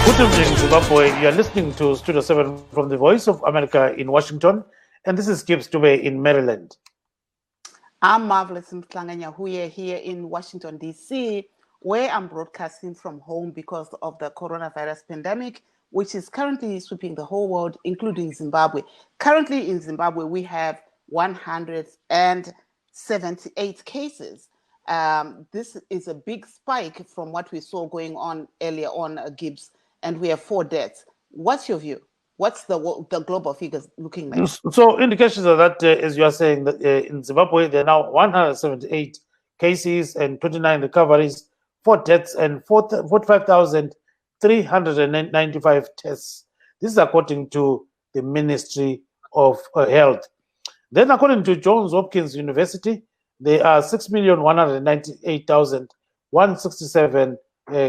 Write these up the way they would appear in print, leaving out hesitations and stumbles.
Good evening, Zimbabwe. You are listening to Studio 7 from the Voice of America in Washington, and this is Gibbs Dube in Maryland. I'm Marvelous Mtlanganya Huye here in Washington, D.C., where I'm broadcasting from home because of the coronavirus pandemic, which is currently sweeping the whole world, including Zimbabwe. Currently in Zimbabwe, we have 178 cases. This is a big spike from what we saw going on earlier on, Gibbs, and we have 4 deaths. What's your view? What's the global figures looking like? So indications are that, as you are saying, that in Zimbabwe, there are now 178 cases and 29 recoveries, 4 deaths, and 45,395 tests. This is according to the Ministry of Health. Then, according to Johns Hopkins University, there are 6,198,167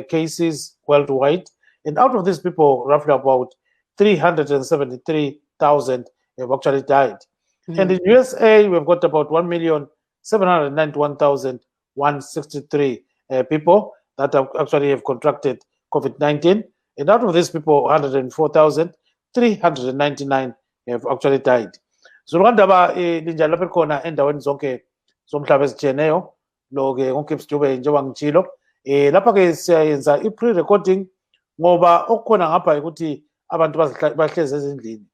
cases worldwide. And out of these people, roughly about 373,000 have actually died. And in USA, we've got about 1,791,163 people that actually have contracted COVID-19. And out of these people, 104,399 have actually died. Zulukandaba linjani lapha khona endaweni zonke zomhlaba ezijeneyo lo ke konke Msdube njengoba ngitshilo lapha ke siyayenza i-pre-recording ngoba okukhona ngapha ukuthi abantu bahlezi ezindlini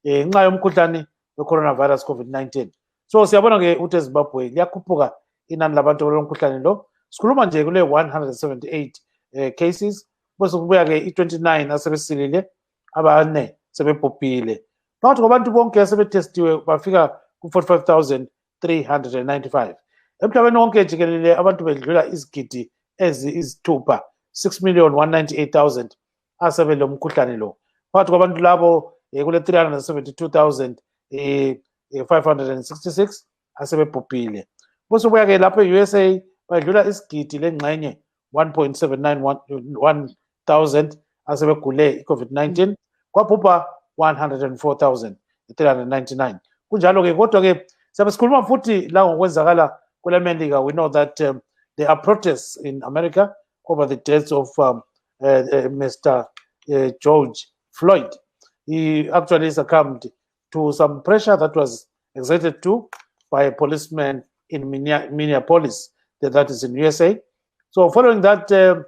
ngenxa yomkhuhlane we-coronavirus COVID-19. So siyabona ke ukuthi eZimbabwe liyakhuphuka inani labantu balomkhuhlane lo. Sikhuluma nje kule 178 cases bese kubuya ke i-29 asebesilile, abane sebebhubhile. Phakathi kwabantu bonke asebetestiwe bafika ku-45,395. Emhlabeni wonke jikelele abantu bedlula izigidi eziyisithupha, 6,198,000 asebelo mkhuhlane lo. Phakathi kwabantu labo kule 372,566 asebebhubhile. Bese kubuya ke lapho e-USA badlula isigidi lengxenye 1.791,000 asebegule i-COVID-19 kwabhubha 104,399. Kunjalo ke kodwa ke siyabe sikhuluma futhi la ngokwenzakala kule Melika. We know that there are protests in America over the deaths of Mr. George Floyd. He actually succumbed to some pressure that was exerted to by a policeman in Minneapolis, that is in USA. So following that, the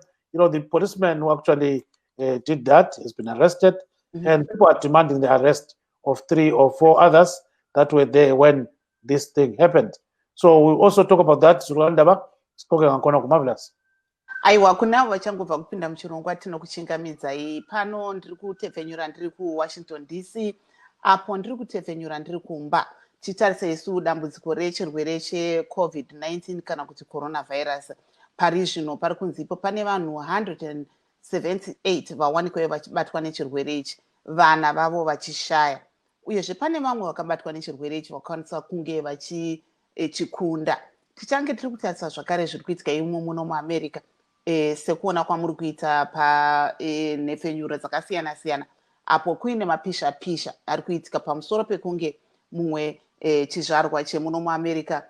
policeman who actually did that has been arrested. And people are demanding the arrest of 3 or 4 others that were there when this thing happened. So we also talk about that. Zulukandaba spoken ngakona kumarvelous. Aiwa kunavo vachangobva kupinda muchirongwa tinokuchingamidzai pano ndiri kutefenyura ndiri kuWashington DC apo ndiri kutefenyura ndiri kumba titarisa isu dambudziko rechirwere cheCovid-19 kana kuti coronavirus. Pari zvino pari kunzipo pane vanhu 178 vawanikwa vachibatwa nechirwere ichi, vana vavo vachishaya, uyezve pane vamwe vakabatwa nechirwere ichi vakwanisa kunge vachikunda. Tichange tiri kutarisa zvakare zviri kuitika imo muno muAmerica, sekuona kwamuri kuita panhefenyuro dzakasiyana siyana apo kuine mapisha pisha ari kuitika pamusoro pekunge mumwe chizvarwa chemuno muAmerica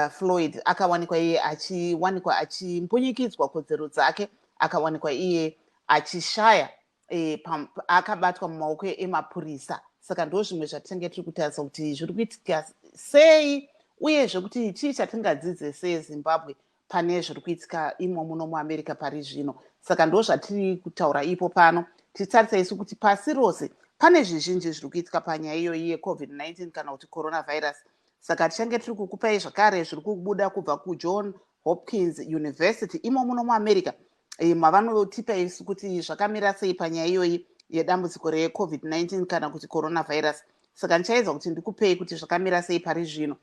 Floyd akawanikwa iye achiwanikwa achimbunyikidzwa kodzero dzake, akawanikwa iye achishaya akabatwa mumaoko emapurisa. Saka ndo zvimwe zvatinenge tiri kutarisa kuti zviri kuitika sei uyezve kuti chii chatingadzidze seZimbabwe pane zviri kuitika imo muno muAmerica pari zvino. Saka ndo zvatiri kutaura ipo pano. Titarisa isu kuti pasi rose pane zvizhinji zviri kuitika panyaya iyoyi yeCovid-19 kana kuti coronavirus. Saka tichange tiri kukupai zvakare zviri kubuda kubva kuJohns Hopkins University imo muno muAmerica mavanotipa isu kuti zvakamira sei panyaya iyoyi yedambudziko reCovid-19 kana kuti coronavirus. Saka ndichaedza kuti ndikupei kuti zvakamira sei pari zvino,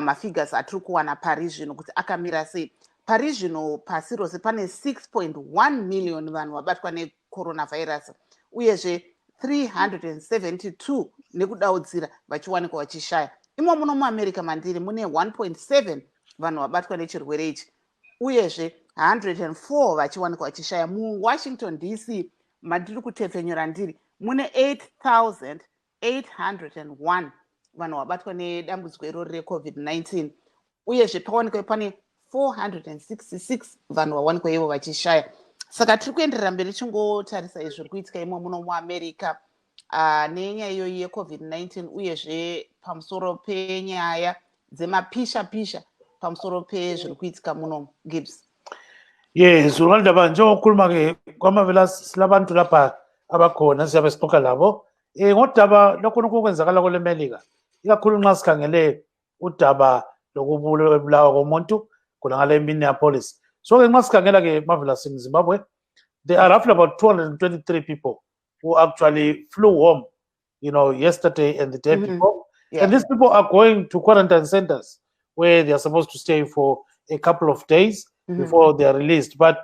mafigures atiri kuwana pari zvino kuti akamira sei. Pari zvino pasi rose pane 6.1 million vanhu vabatwa necoronavirus, uyezve 372 nekudaudzira vachiwanikwa vachishaya. Imo muno muAmerica mandiri mune 1.7 vanhu vabatwa nechirwere ichi, uyezve 104 vachiwanikwa vachishaya. MuWashington DC mandiri kutefenyura ndiri mune 8,801 vanhu vabatwa nedambudziko iroro reCovid-19, uyezve pawanikwa pane 466 vanhu vawanikwa ivo vachishaya. saka tiri kuenderera mberi tingotarisa izviri kuitika imo muno muamerica nenyaya iyoyi yecovid-19 uyezve pamusoro penyaya dzemapisha pamusoro pezviri kuitika muno Gibbs. Yes, ungalindaba njengokukhuluma ke kwamavela silabantu lapha abakhona siyabe sixoxa labo ngodaba lokho okwenzakala kule Melika ikakhulu nxa sikhangele udaba lokubulawa komuntu khonangale eMinneapolis. So ke nxa sikhangela ke mavela Zimbabwe, there are roughly about 223 people who actually flew home, yesterday and the day before. Yeah. And these people are going to quarantine centers where they are supposed to stay for a couple of days before they are released. But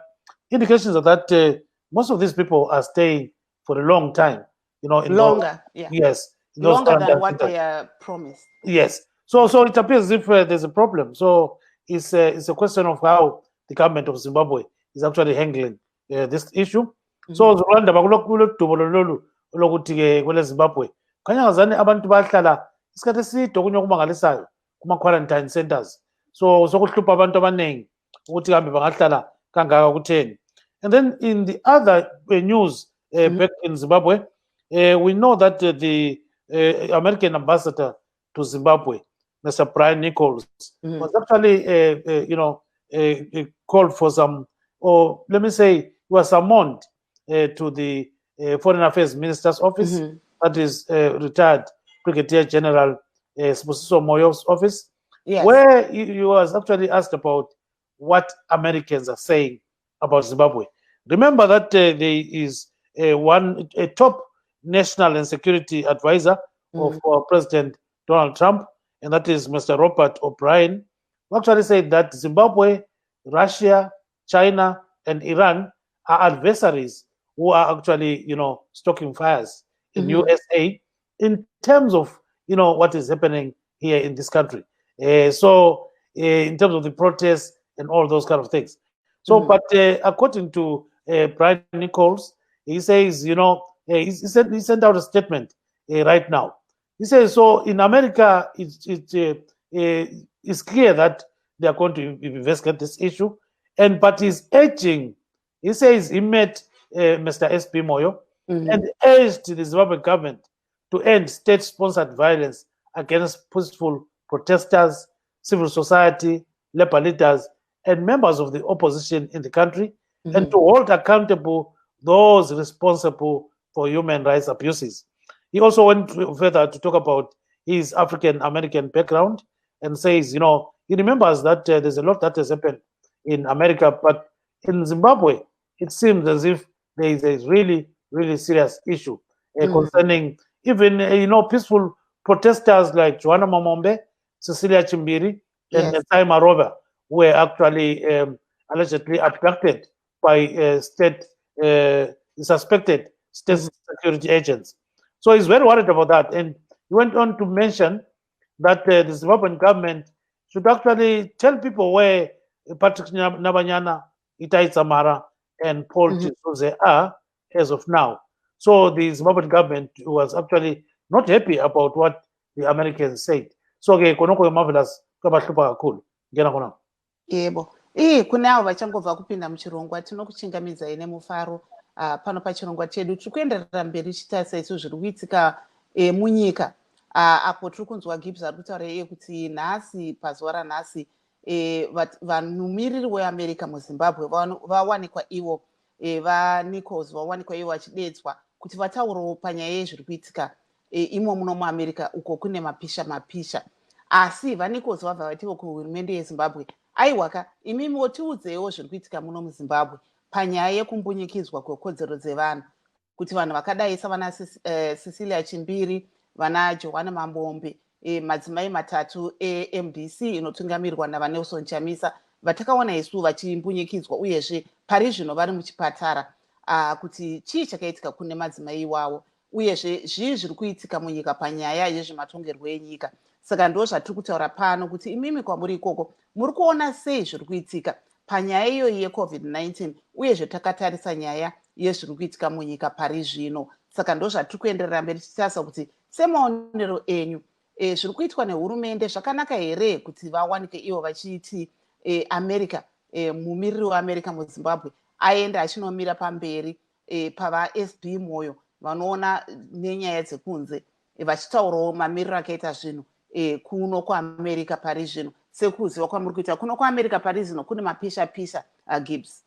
indications are that most of these people are staying for a long time, longer, yes, longer than what they are promised. Yes. So it appears as if there's a problem. So it's a question of how the government of Zimbabwe is actually handling this issue. So Rwanda bakulokulo dubololo lokuthi ke kwele Zimbabwe khanya ngazani abantu bahlala isikhathi eside okunye okumangalisayo kuma quarantine centers. So sokuhlupha abantu abaningi ukuthi kambe bangahlala kangaka kutheni. And then in the other news back in Zimbabwe, we know that the American ambassador to Zimbabwe, Mr. Brian Nichols, was actually called for some, or let me say, he was summoned to the Foreign Affairs Minister's office, that is retired Brigadier General Sibosiso Moyo's office, where he was actually asked about what Americans are saying about Zimbabwe. Remember that there is a top national and security advisor of President Donald Trump, and that is Mr. Robert O'Brien, who actually said that Zimbabwe, Russia, China, and Iran are adversaries who are actually, stoking fires in USA in terms of, what is happening here in this country. So in terms of the protests and all those kind of things. So, but according to Brian Nichols, he says, he sent out a statement right now. He says, so in America, it's clear that they are going to investigate this issue. But he's urging, he says he met Mr. S.P. Moyo and urged the Zimbabwean government to end state-sponsored violence against peaceful protesters, civil society, labor leaders, and members of the opposition in the country, and to hold accountable those responsible for human rights abuses. He also went further to talk about his African-American background and says, he remembers that there's a lot that has happened in America, but in Zimbabwe, it seems as if there is a really, really serious issue concerning even, peaceful protesters like Joanna Momombe, Cecilia Chimbiri, and Taima Roba were actually allegedly abducted by suspected state security agents. So he's very worried about that. And he went on to mention that the Zimbabwean government should actually tell people where Patrick Nabanyana, Itai Samara, and Paul Chisoze are as of now. So the Zimbabwean government was actually not happy about what the Americans said. So konoko marvelous kabahlupa kakhulu. Ngena kona. Yebo. Kune avo vachangobva kupinda muchirongwa tinokuchingamidzai nemufaro pano pachirongwa chedu tiri kuenderera mberi chitarisa isu zviri kuitika munyika apo tiri kunzwa Gibbs ari kutaura iye kuti nhasi pazuva ranhasi vamumiriri weAmerica muZimbabwe vawanikwa ivo vaNichols vawanikwa ivo vachidedzwa kuti vataurawo panyaya yezviri kuitika imo muno muAmerica uko kune mapisha asi vaNichols vabva vativo kuhurumende yeZimbabwe aiwaka imimi tiudzewo zviri kuitika muno muZimbabwe panyaya yekumbunyikidzwa kwekodzero dzevanhu kuti vanhu vakadai savana Cecilia Chimbiri, vana Joanna Mambombe, madzimai matatu eMDC inotungamirwa navaNelson Chamisa vatakaona isu vachimbunyikidzwa uyezve pari zvino vari muchipatara kuti chii chakaitika kune madzimai iwawo uyezve zvii zviri kuitika munyika panyaya yezvematongerwo enyika. Saka ndo zvatiri kutaura pano kuti imimi kwamuri ikoko muri kuona sei zviri kuitika panyaya iyoyi yeCovid-19 uyezve takatarisa nyaya yezviri kuitika munyika pari zvino. Saka ndo zvatiri kuenderera mberi tichitarisa kuti semaonero enyu zviri kuitwa nehurumende zvakanaka here kuti vawanike ivo vachiiti America mumiriri weAmerica muZimbabwe aenda achinomira pamberi pava-SB Moyo vanoona nenyaya dzekunze vachitaurawo mamiriro akaita zvinhu kuno kuamerica pari zvino. Sekuziva kwamuri kuita kuno kuamerica pari zvino kune mapisha-pisha Gibbs.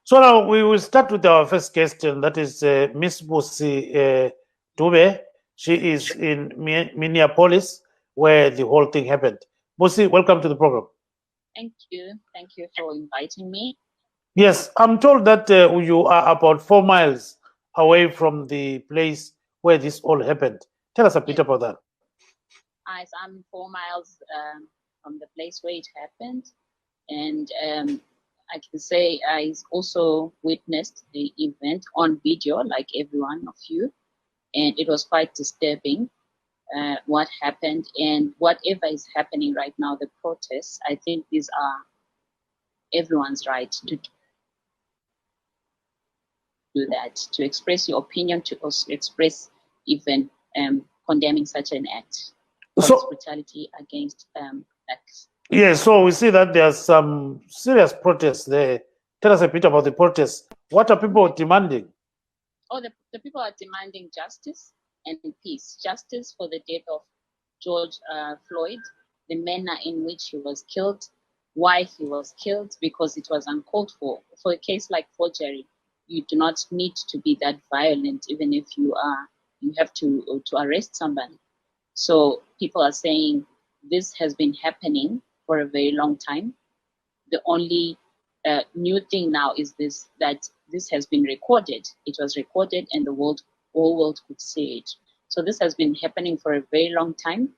So now we will start with our first guest, and that is Miss Busi Dube. She is in Minneapolis, where the whole thing happened. Busi, welcome to the program. Thank you. Thank you for inviting me. Yes, I'm told that you are about 4 miles away from the place where this all happened. Tell us a bit about that. I'm 4 miles from the place where it happened, and I can say I also witnessed the event on video, like every one of you, and it was quite disturbing what happened. And whatever is happening right now, the protests, I think these are everyone's right to do that, to express your opinion, to also express even condemning such an act, police brutality against blacks. Yes, so we see that there's some serious protests there. Tell us a bit about the protests. What are people demanding? Oh, the people are demanding justice and peace. Justice for the death of George Floyd, the manner in which he was killed, why he was killed, because it was uncalled for. For a case like forgery, you do not need to be that violent, even if you have to arrest somebody. So people are saying this has been happening for a very long time. The only new thing now is that this has been recorded. It was recorded, and the whole world could see it. So this has been happening for a very long time,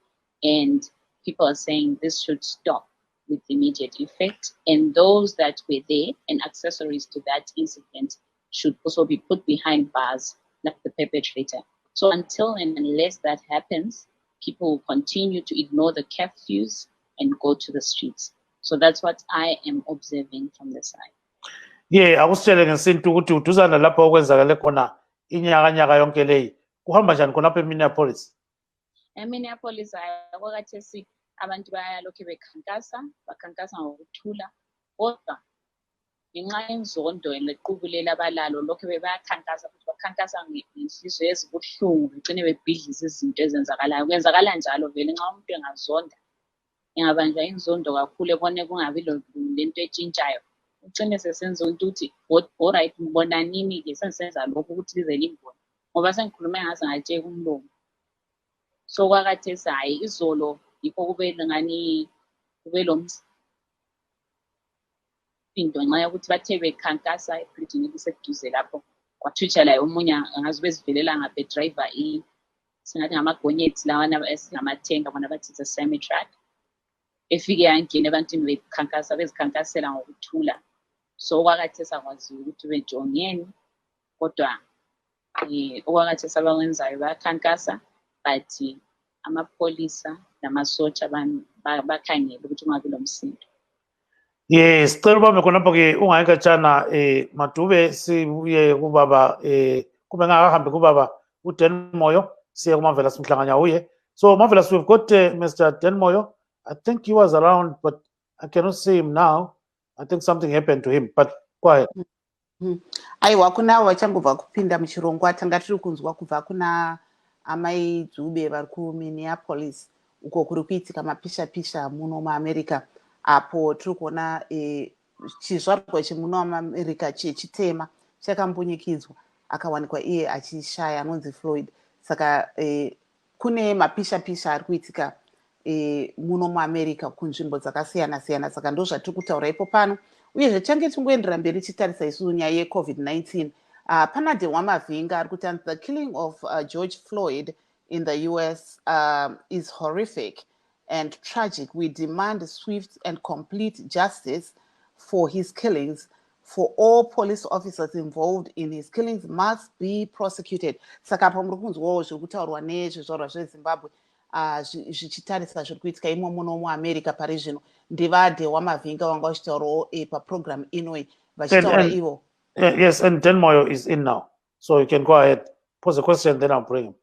and people are saying this should stop with immediate effect. And those that were there and accessories to that incident should also be put behind bars, like the perpetrator. So until and unless that happens, people will continue to ignore the curfews and go to the streets. So that's what I am observing from the side. Yeah, I was telling ukuthi uduzana lapho okwenzakale khona inyaka yonke leyi kuhamba njani khona lapha eMinneapolis? eMinneapolis kwakhathesi abantu bayalokhu bakhankasa ngokuthula, kodwa ngenxa yenzondo lequbulela abalalo lokhu bayakhankasa futhi bakhankasa ngenhliziyo ezibuhlungu begcine bebhidliza izinto ezenzakalayo. Kwenzakala njalo vele nxa umuntu engazonda engabanjwa inzondo kakhulu ebone kungabi lento etshintshayo, ugcine sesenza ukuthi alright ngibonanini-ke sengisenza lokhu ukuthi lize limbone, ngoba sengikhulume ngaze ngatsheka umlomo. So kwakhathesi hhayi izolo yikho kube ngani kube lo msindo ngenxa yokuthi bathe bekhankasa ebridgini eliseduze lapho kwathwitsha layo omunye angazi bezivelela ngapha edrayiva singathi ngamagonyeti lawana esingamathenga bona bathi the semi truck efike yangena ebantwini bezikhankasela ngokuthula. So kwakhathesi akwaziyo ukuthi bejongeni, kodwa okwakhathesi abakwenzayo bayakhankasa, but amapholisa namasotsha bakhangele ukuthi ungabi lo msindo. Yes, sicela ubambe khonapho-ke ungayikatshana Madube sibuye kubaba kube ngakahambi kubaba uDan Moyo siye kuMavelas Mhlanganya uye. So Mavelas, we've got Mr. Dan Moyo. I think he was around, but I cannot see him now. I think something happened to him, but go ahead. Aiwa kunawo vachangobva kupinda muchirongwa tanga tiri kunzwa kubva kuna amai Dzube vari kuMinneapolis uko kuri kuitika mapisha-pisha muno muAmerica, apo tiri kuona chizvarwa chemuno muAmerica chechitema chakambunyikidzwa akawanikwa iye achishaya anonzi Floyd. Saka kune mapisha-pisha ari kuitika muno muAmerica kunzvimbo dzakasiyana-siyana. Saka ndo zvatiri kutaura ipo pano, uyezve change tingoendera mberi tichitarisa isusu nyaya yeCovid-19. Pana Wamavhinga ari kuti the killing of George Floyd in the US is horrific and tragic. We demand swift and complete justice for his killings. For all police officers involved in his killings must be prosecuted. Saka apa muri kunzwawo zviri kutaurwa nezvizvarwa zveZimbabwe zvichitarisa zviri kuitika imo muno muAmerica pari zvino. Ndivade Wamavhinga vanga vachitaurawo paprogram inoi vachitaura ivo. Yes, and Dan Moyo is in now, so you can go ahead, pose a question, then I'll bring him.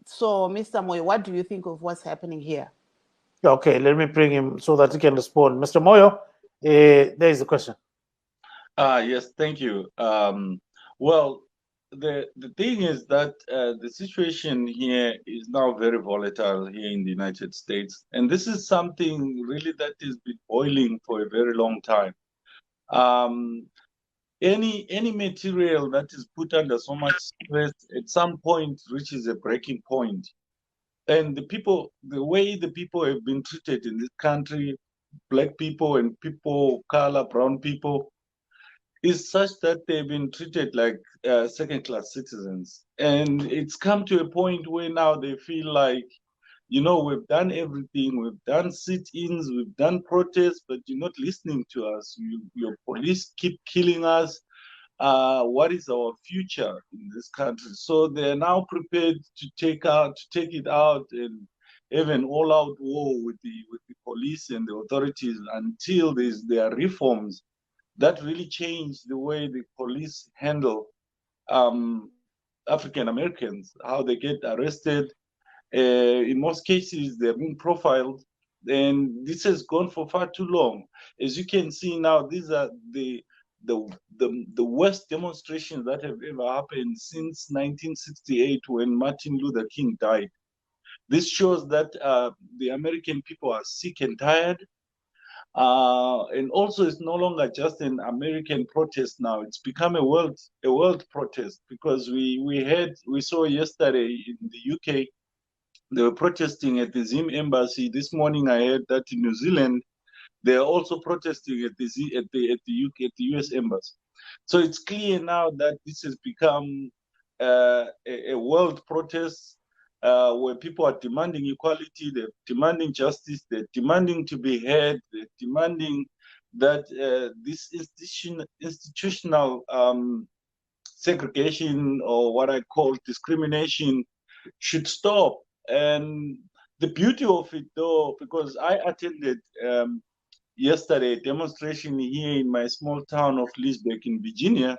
So, Mr. Moyo, what do you think of what's happening here? Okay, let me bring him so that he can respond. Mr. Moyo, there is a question. Yes, thank you. Well, the thing is that the situation here is now very volatile here in the United States, and this is something really that has been boiling for a very long time. Um, any material that is put under so much stress at some point reaches a breaking point. And the way the people have been treated in this country, black people and people, color, brown people, is such that they've been treated like second-class citizens. And it's come to a point where now they feel like, we've done everything, we've done sit-ins, we've done protests, but you're not listening to us. Your police keep killing us. What is our future in this country? So they're now prepared to take it out and have an all-out war with the police and the authorities until there are reforms that really change the way the police handle African Americans, how they get arrested. In most cases, they're being profiled, and this has gone for far too long. As you can see now, these are the worst demonstrations that have ever happened since 1968 when Martin Luther King died. This shows that the American people are sick and tired. And also, it's no longer just an American protest now. It's become a world protest because we saw yesterday in the UK they were protesting at the Zim embassy. This morning, I heard that in New Zealand they are also protesting at the US embassy. So it's clear now that this has become a world protest where people are demanding equality, they're demanding justice, they're demanding to be heard, they're demanding that this institutional segregation, or what I call discrimination, should stop. And the beauty of it, though, because I attended yesterday a demonstration here in my small town of Leesburg in Virginia,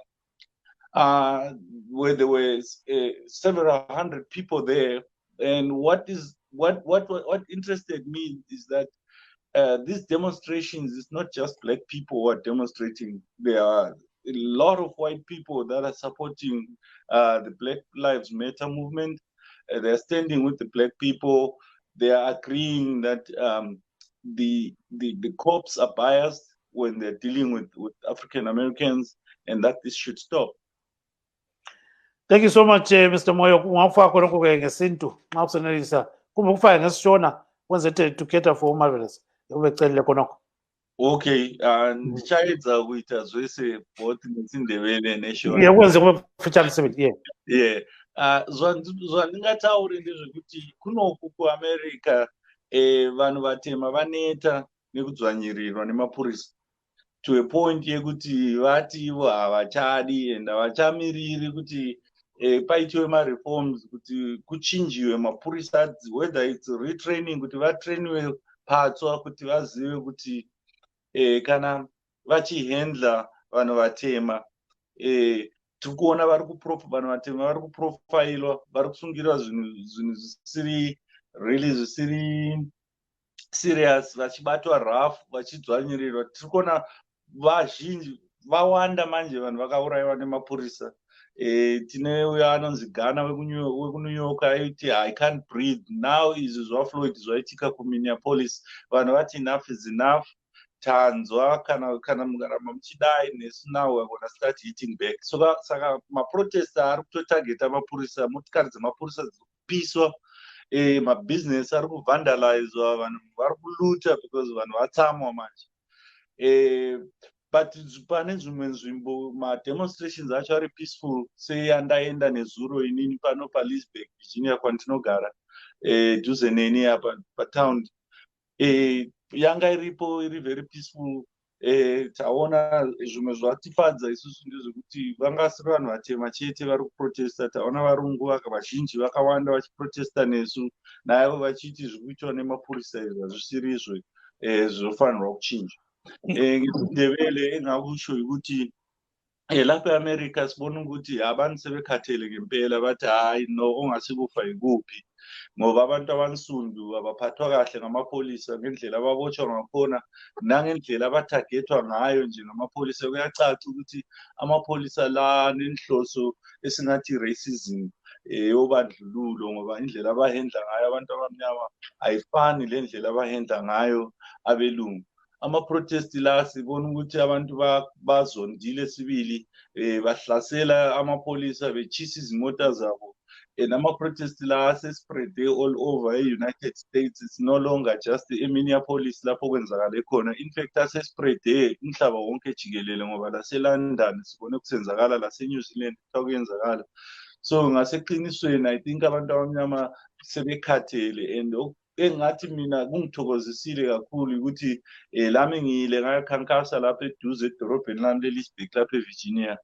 where there were several hundred people there. And what interested me is that these demonstrations is not just black people who are demonstrating. There are a lot of white people that are supporting the Black Lives Matter movement. They're standing with the black people. They are agreeing that the cops are biased when they're dealing with African Americans, and that this should stop. Thank you so much, Mr. Moyo. Ngakufaka lokho ngesintu nxa kusenelisa kumbe kufake ngesishona kwenze to cater for marvelous ubecelile khonokho. Okay, ndichayedza kuita zvese both netsindevele neshona. Yeah, kwenze kube mfitshane sibili. Yeah. Zvandingataure ndezvekuti kunoku kuAmerica vanhu vatema vaneta nekudzvanyirirwa nemapurisa to a point yekuti vati ivo havachadi and havachamiriri kuti paitiwe mareforms kuti kuchinjiwe mapurisa, whether it's retraining, kuti vatrainiwe patswa kuti vazive kuti kana vachihandla vanhu vatema. Tiri kuona vanhu vatema vari kuprofilwa, vari kusungirwa zvinhu zvisiri really zvisiri serious, vachibatwa rough, vachidzvanyirirwa. Tiri kuona vazhinji vawanda manje vanhu vakaurayiwa nemapurisa. Tine uyo anonzi Ghana wekuNew York aiti I can't breathe. Now izvi zvaFloyd zvaitika kuMinneapolis, vanhu vati enough is enough. Tanzwa kana mukaramba muchidai nesu now we're gonna start hitting back. Saka maprotesta ari kutotageta mapurisa, motikari dzemapurisa dziri kupiswa, mabusiness ari kuvandalizwa, vanhu vari kuluta because vanhu vatsamwa manje. But pane zvimwe nzvimbo mademonstrations acho ari peaceful, seyandaenda nezuro inini pano paLeesburg, Virginia kwandinogara, dhuze neni apa pataundi. Yanga iripo iri very peaceful. Taona zvimwe zvatifadza isusu ndezvekuti vanga siri vanhu vatema chete vari kuprotesta. Taona varungu vazhinji vakawanda vachiprotesta nesu, naivo vachiti zviri kuitwa nemapurisa izvi hazvisiri izvo zvinofanirwa kuchinja. Ndevele engakusho ukuthi lapha eAmerica sibona ukuthi abantu sebekhathele ngempela, bathi hayi no ongasikufa ikuphi. ngoba abantu abansundu abaphathwa kahle ngamapolisa ngendlela ababotshwa ngakhona nangendlela abathagethwa ngayo nje ngamapolisa. Kuyacaca ukuthi amapolisa la nenhloso esingathi racism yobandlululo, ngoba indlela abahendla ngayo abantu abamnyama ayifani lendlela abahendla ngayo abelungu. Ama-protest la sibona ukuthi abantu bazondile sibili, bahlasela amapolisa, betshisa izimota zabo. And ama-protest la sespreade all over e-United States. It's no longer just e-Minneapolis lapho kwenzakale khona. In fact, asespreade umhlaba wonke jikelele, ngoba lase-London sibone kusenzakala, lase-New Zealand kuyenzakala. So ngaseqinisweni I think abantu abamnyama sebekhathele, and engathi mina kungithokozisile kakhulu ukuthi lami ngile ngayakhankasa lapha eduze edorobheni lami leLeesburg lapha eVirginia.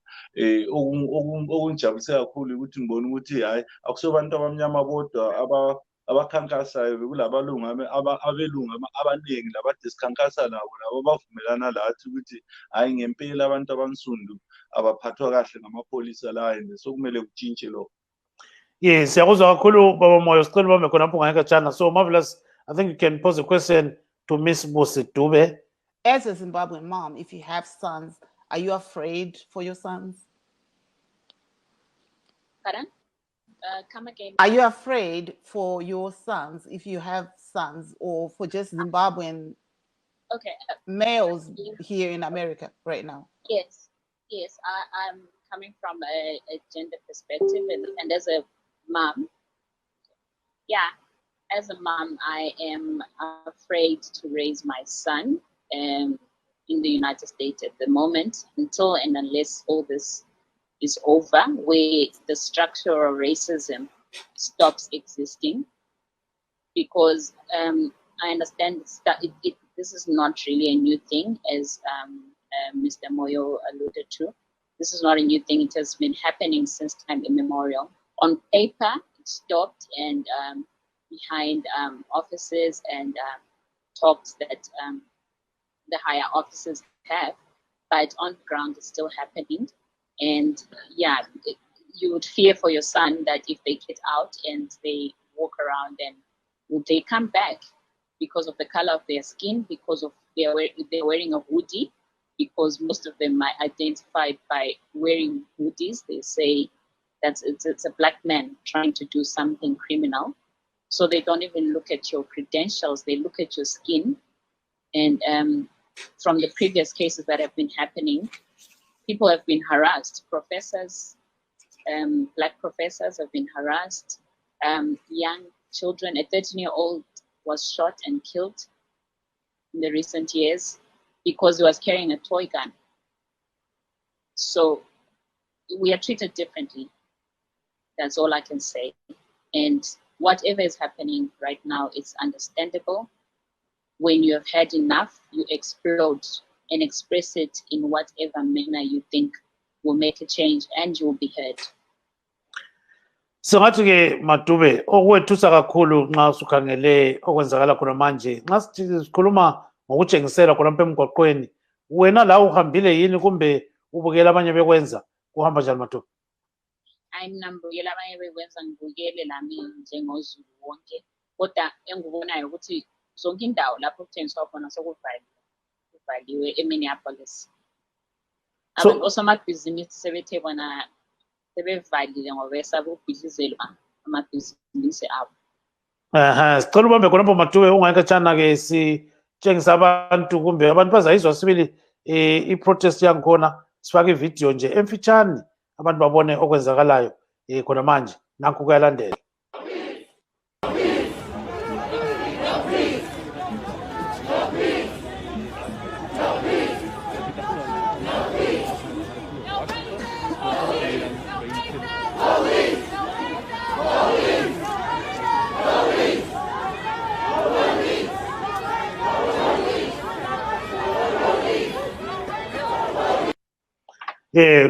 Okungijabulise kakhulu ukuthi ngibona ukuthi hayi akusobantu abamnyama bodwa abakhankasayo, bekulabalungu abelungu abaningi labade sikhankasa nabo bavumelana lathi ukuthi hayi ngempela abantu abansundu abaphathwa kahle ngamapolisa la, and sokumele kutshintshe lokho. Yes, siyakuzwa kakhulu Baba Moyo, sicela ubambe khonapho ngayekhatshana. So Marvelous, I think you can pose a question to Miss Busi Dube. As a Zimbabwean mom, if you have sons, are you afraid for your sons? Pardon? Come again. Are you afraid for your sons if you have sons, or for just Zimbabwean males here in America right now? Yes. I'm coming from a gender perspective, and as a mom, as a mom, I am afraid to raise my son in the United States at the moment, until and unless all this is over, where the structural racism stops existing. Because I understand this is not really a new thing, as Mr. Moyo alluded to. This is not a new thing. It has been happening since time immemorial. On paper, it stopped, and behind offices and talks that the higher officers have, but on the ground it's still happening. And you would fear for your son that if they get out and they walk around, then will they come back because of the color of their skin, because of they're wearing a hoodie, because most of them are identified by wearing hoodies. They say that it's a black man trying to do something criminal. So they don't even look at your credentials, they look at your skin. And from the previous cases that have been happening, people have been harassed. Professors, black professors have been harassed. Young children, a 13-year-old was shot and killed in the recent years because he was carrying a toy gun. So we are treated differently. That's all I can say. And whatever is happening right now is understandable. When you have had enough, you explode and express it in whatever manner you think will make a change, and you will be heard. Singathi ke Madube, okwethusa kakhulu nxa sukhangele okwenzakala khona manje, nxa sikhuluma ngokutshengisela khona emgwaqweni, wena la uhambile yini kumbe ubukela abanye bekwenza, kuhamba njani Madube? Ngibukela abanye bekwenza, ngibukele lami njengozulu wonke, kodwa engikubonayo ukuthi zonke indawo lapho kuthengiswa khona sokuvaliwe eMinneapolis. Abantu osomabhizinisi sebethe bona sebevalile ngoba besaba ukubhidizelwa amabhizinisi abo. Sicela ubambe khonapho Madube ungayekhatshana ke sitshengisa abantu kumbe abantu bazayizwa sibili i-protest yangikhona, sifake ividiyo nje emfitshane abantu babone okwenzakalayo khona manje. Nanku kuyalandela.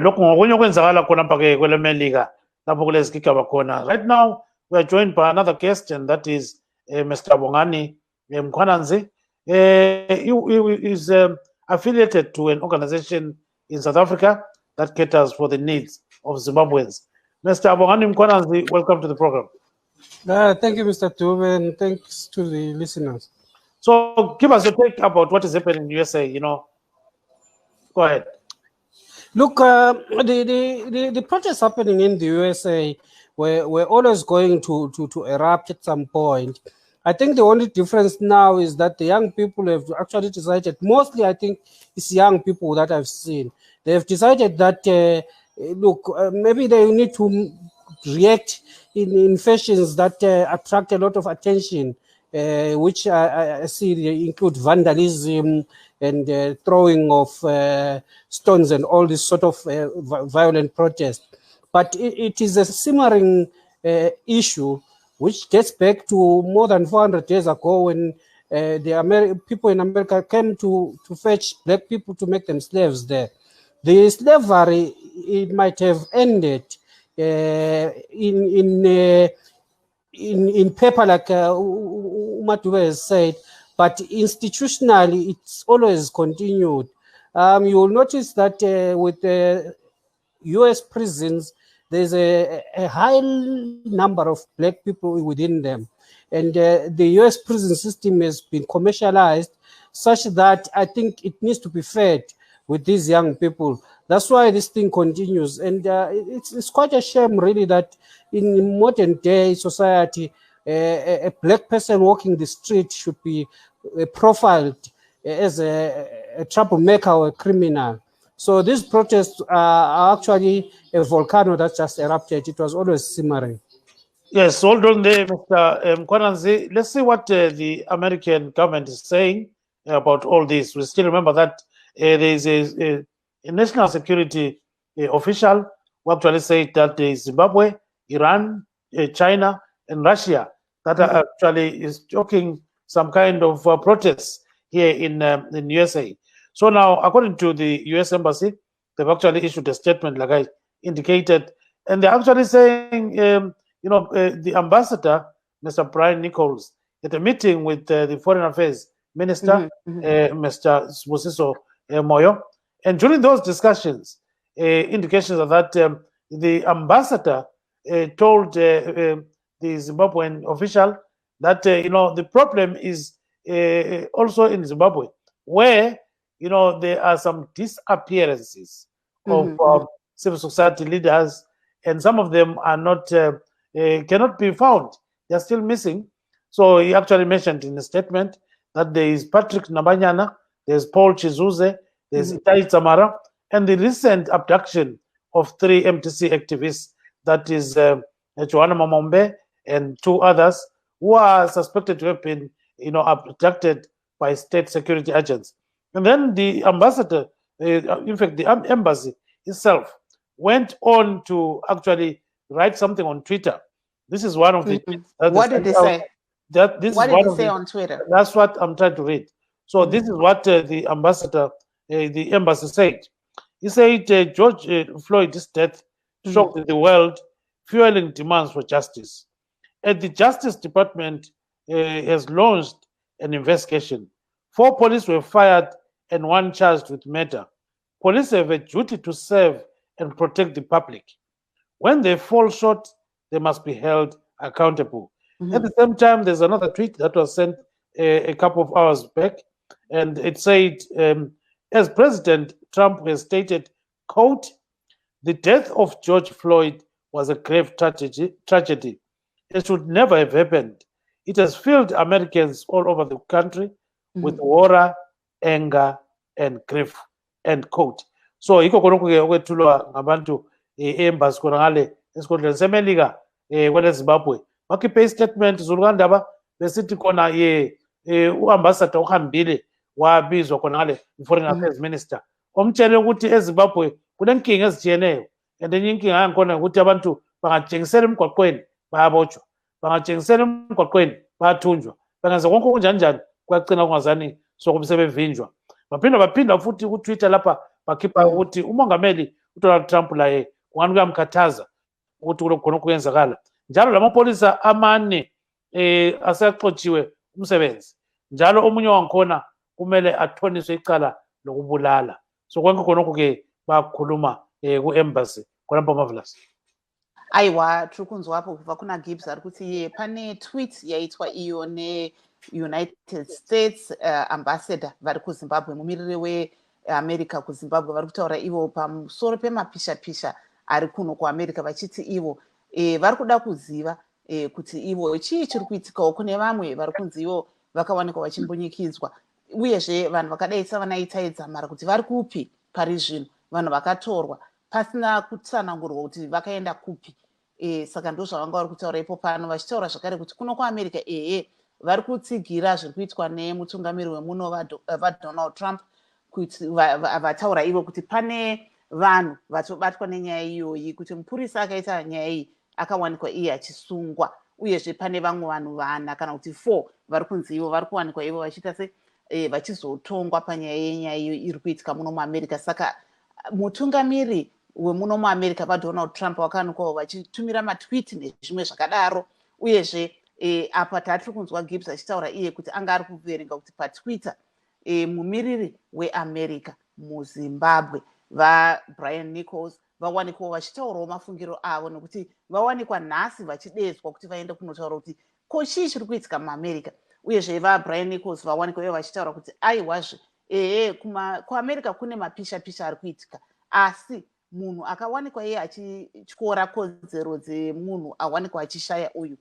Lokhu ngokunye okwenzakala khona lapha ke kwelemelika lapho kulezigigaba khona. Right now we are joined by another guest, and that is Mr. Bongani Mkhwananzi. He is affiliated to an organization in South Africa that caters for the needs of Zimbabweans. Mr. Bongani Mkhwananzi, welcome to the program. Thank you, Mr. Dube, and thanks to the listeners. So give us your take about what is happening in USA, you know. Go ahead. Look, the protests happening in the USA were always going to erupt at some point. I think the only difference now is that the young people have actually decided, mostly I think it's young people that I've seen, they have decided that, look, maybe they need to react in fashions that attract a lot of attention, which I see they include vandalism and throwing of stones and all this sort of violent protest. But it is a simmering issue which dates back to more than 400 years ago when the people in America came to fetch black people to make them slaves there. The slavery, it might have ended in paper, like Umatube has said, but institutionally, it's always continued. You will notice that with the US prisons, there's a high number of black people within them. And the US prison system has been commercialized such that I think it needs to be fed with these young people. That's why this thing continues. And it's quite a shame, really, that in modern day society, a black person walking the street should be profiled as a troublemaker or a criminal. So these protests are actually a volcano that just erupted. It was always simmering. Yes, hold on there, Mr. Kwananzi. Let's see what the American government is saying about all this. We still remember that there is a national security official who actually said that Zimbabwe, Iran, China, and Russia that are actually is joking some kind of protests here in USA. So now, according to the US Embassy, they've actually issued a statement, like I indicated, and they're actually saying, the ambassador, Mr. Brian Nichols, at a meeting with the Foreign Affairs Minister, Mr. Sbusiso Moyo, and during those discussions, indications are that the ambassador told the Zimbabwean official that the problem is also in Zimbabwe, where there are some disappearances of civil society leaders, and some of them are not cannot be found. They are still missing. So he actually mentioned in a statement that there is Patrick Nabanyana, there's Paul Chizuze, there's Itai Tamara, and the recent abduction of 3 MTC activists, that is Joanna Mamombe and 2 others who are suspected to have been abducted by state security agents. And then the ambassador, in fact, the embassy itself went on to actually write something on Twitter. This is one of the. What did they say? What did he say on Twitter? That's what I'm trying to read. So this is what the ambassador, the embassy said. He said George Floyd's death shocked the world, fueling demands for justice. And the Justice Department has launched an investigation. 4 police were fired and 1 charged with murder. Police have a duty to serve and protect the public. When they fall short, they must be held accountable. At the same time, there's another tweet that was sent a couple of hours back, and it said, as President Trump has stated, quote, "The death of George Floyd was a grave tragedy. It should never have happened. It has filled Americans all over the country with horror, anger, and grief," end quote. So yikho khonokho-ke okwethulwa ngabantu embassy khona ngale esikhundleni semelika kwelezimbabwe bakhiphe istatement zulukandaba besithi khona uambassador uhambile wabizwa khona ngale i-Foreign Affairs Minister omtshele ukuthi ezimbabwe kunenkinga ezitshiyeneyo, and enye inkinga yangikhona ukuthi abantu bangatshengisela emgwaqweni bayabotshwa, bangatshengisela emgwaqweni bayathunjwa, bangenza konke okunjani kuyagcina kungazani sokuba sebevinjwa. Baphinda futhi ku-Twitter lapha bakhipha ukuthi umongameli uDonald Trump laye kungani kuyamkhathaza ukuthi khona kuyenzakala. Njalo lamapholisa 4 aseyaxotshiwe umsebenzi, njalo omunye wangikhona kumele athoniswe icala lokubulala. So konke khonokho-ke bakhuluma ku-embassy khonapha Marvelous. aiwa tiri kunzwapo kubva kuna Gibbs ari kuti ye pane tweet yaitwa iyo neUnited States ambassador vari kuZimbabwe, mumiriri weAmerica kuZimbabwe, vari kutaura ivo pamusoro pemapisha-pisha ari kuno kuAmerica, vachiti ivo vari kuda kuziva kuti ivo chii chiri kuitikawo kune vamwe vari kunzi ivo vakawanikwa vachimbunyikidzwa, uyezve vanhu vakadai savanaitaidzamara kuti vari kupi pari zvino, vanhu vakatorwa pasina kutsanangurwa kuti vakaenda kupi. Saka ndo zvavanga vari kutaura ipo pano, vachitaura zvakare kuti kuno kuAmerica vari kutsigira zviri kuitwa nemutungamiri wemuno vaDonald Trump, kuti vataura ivo kuti pane vanhu vatobatwa nenyaya iyoyi, kuti mupurisa akaita nyaya iyi akawanikwa iye achisungwa, uyezve pane vamwe vanhu 4 kana kuti 4 vari kunzi ivo vari kuwanikwa ivo vachiita se vachizotongwa panyaya yenyaya iyo iri kuitika muno muAmerica. Saka mutungamiri wemuno muAmerica vaDonald Trump vakawanikwawo vachitumira matweet nezvimwe zvakadaro, uyezve apa tatiri kunzwa Gibbs achitaura iye kuti anga ari kuverenga kuti paTwitter mumiriri weAmerica muZimbabwe vaBrian Nichols vawanikwa vachitaurawo mafungiro avo, nekuti vawanikwa nhasi vachidedzwa kuti vaende kunotaura kuti ko chii chiri kuitika muAmerica, uyezve vaBrian Nichols vawanikwa ivo vachitaura kuti aiwazve kuAmerica kune mapisha-pisha ari kuitika, asi munhu akawanikwa iye achityora kodzero dzemunhu awanikwa achishaya uyu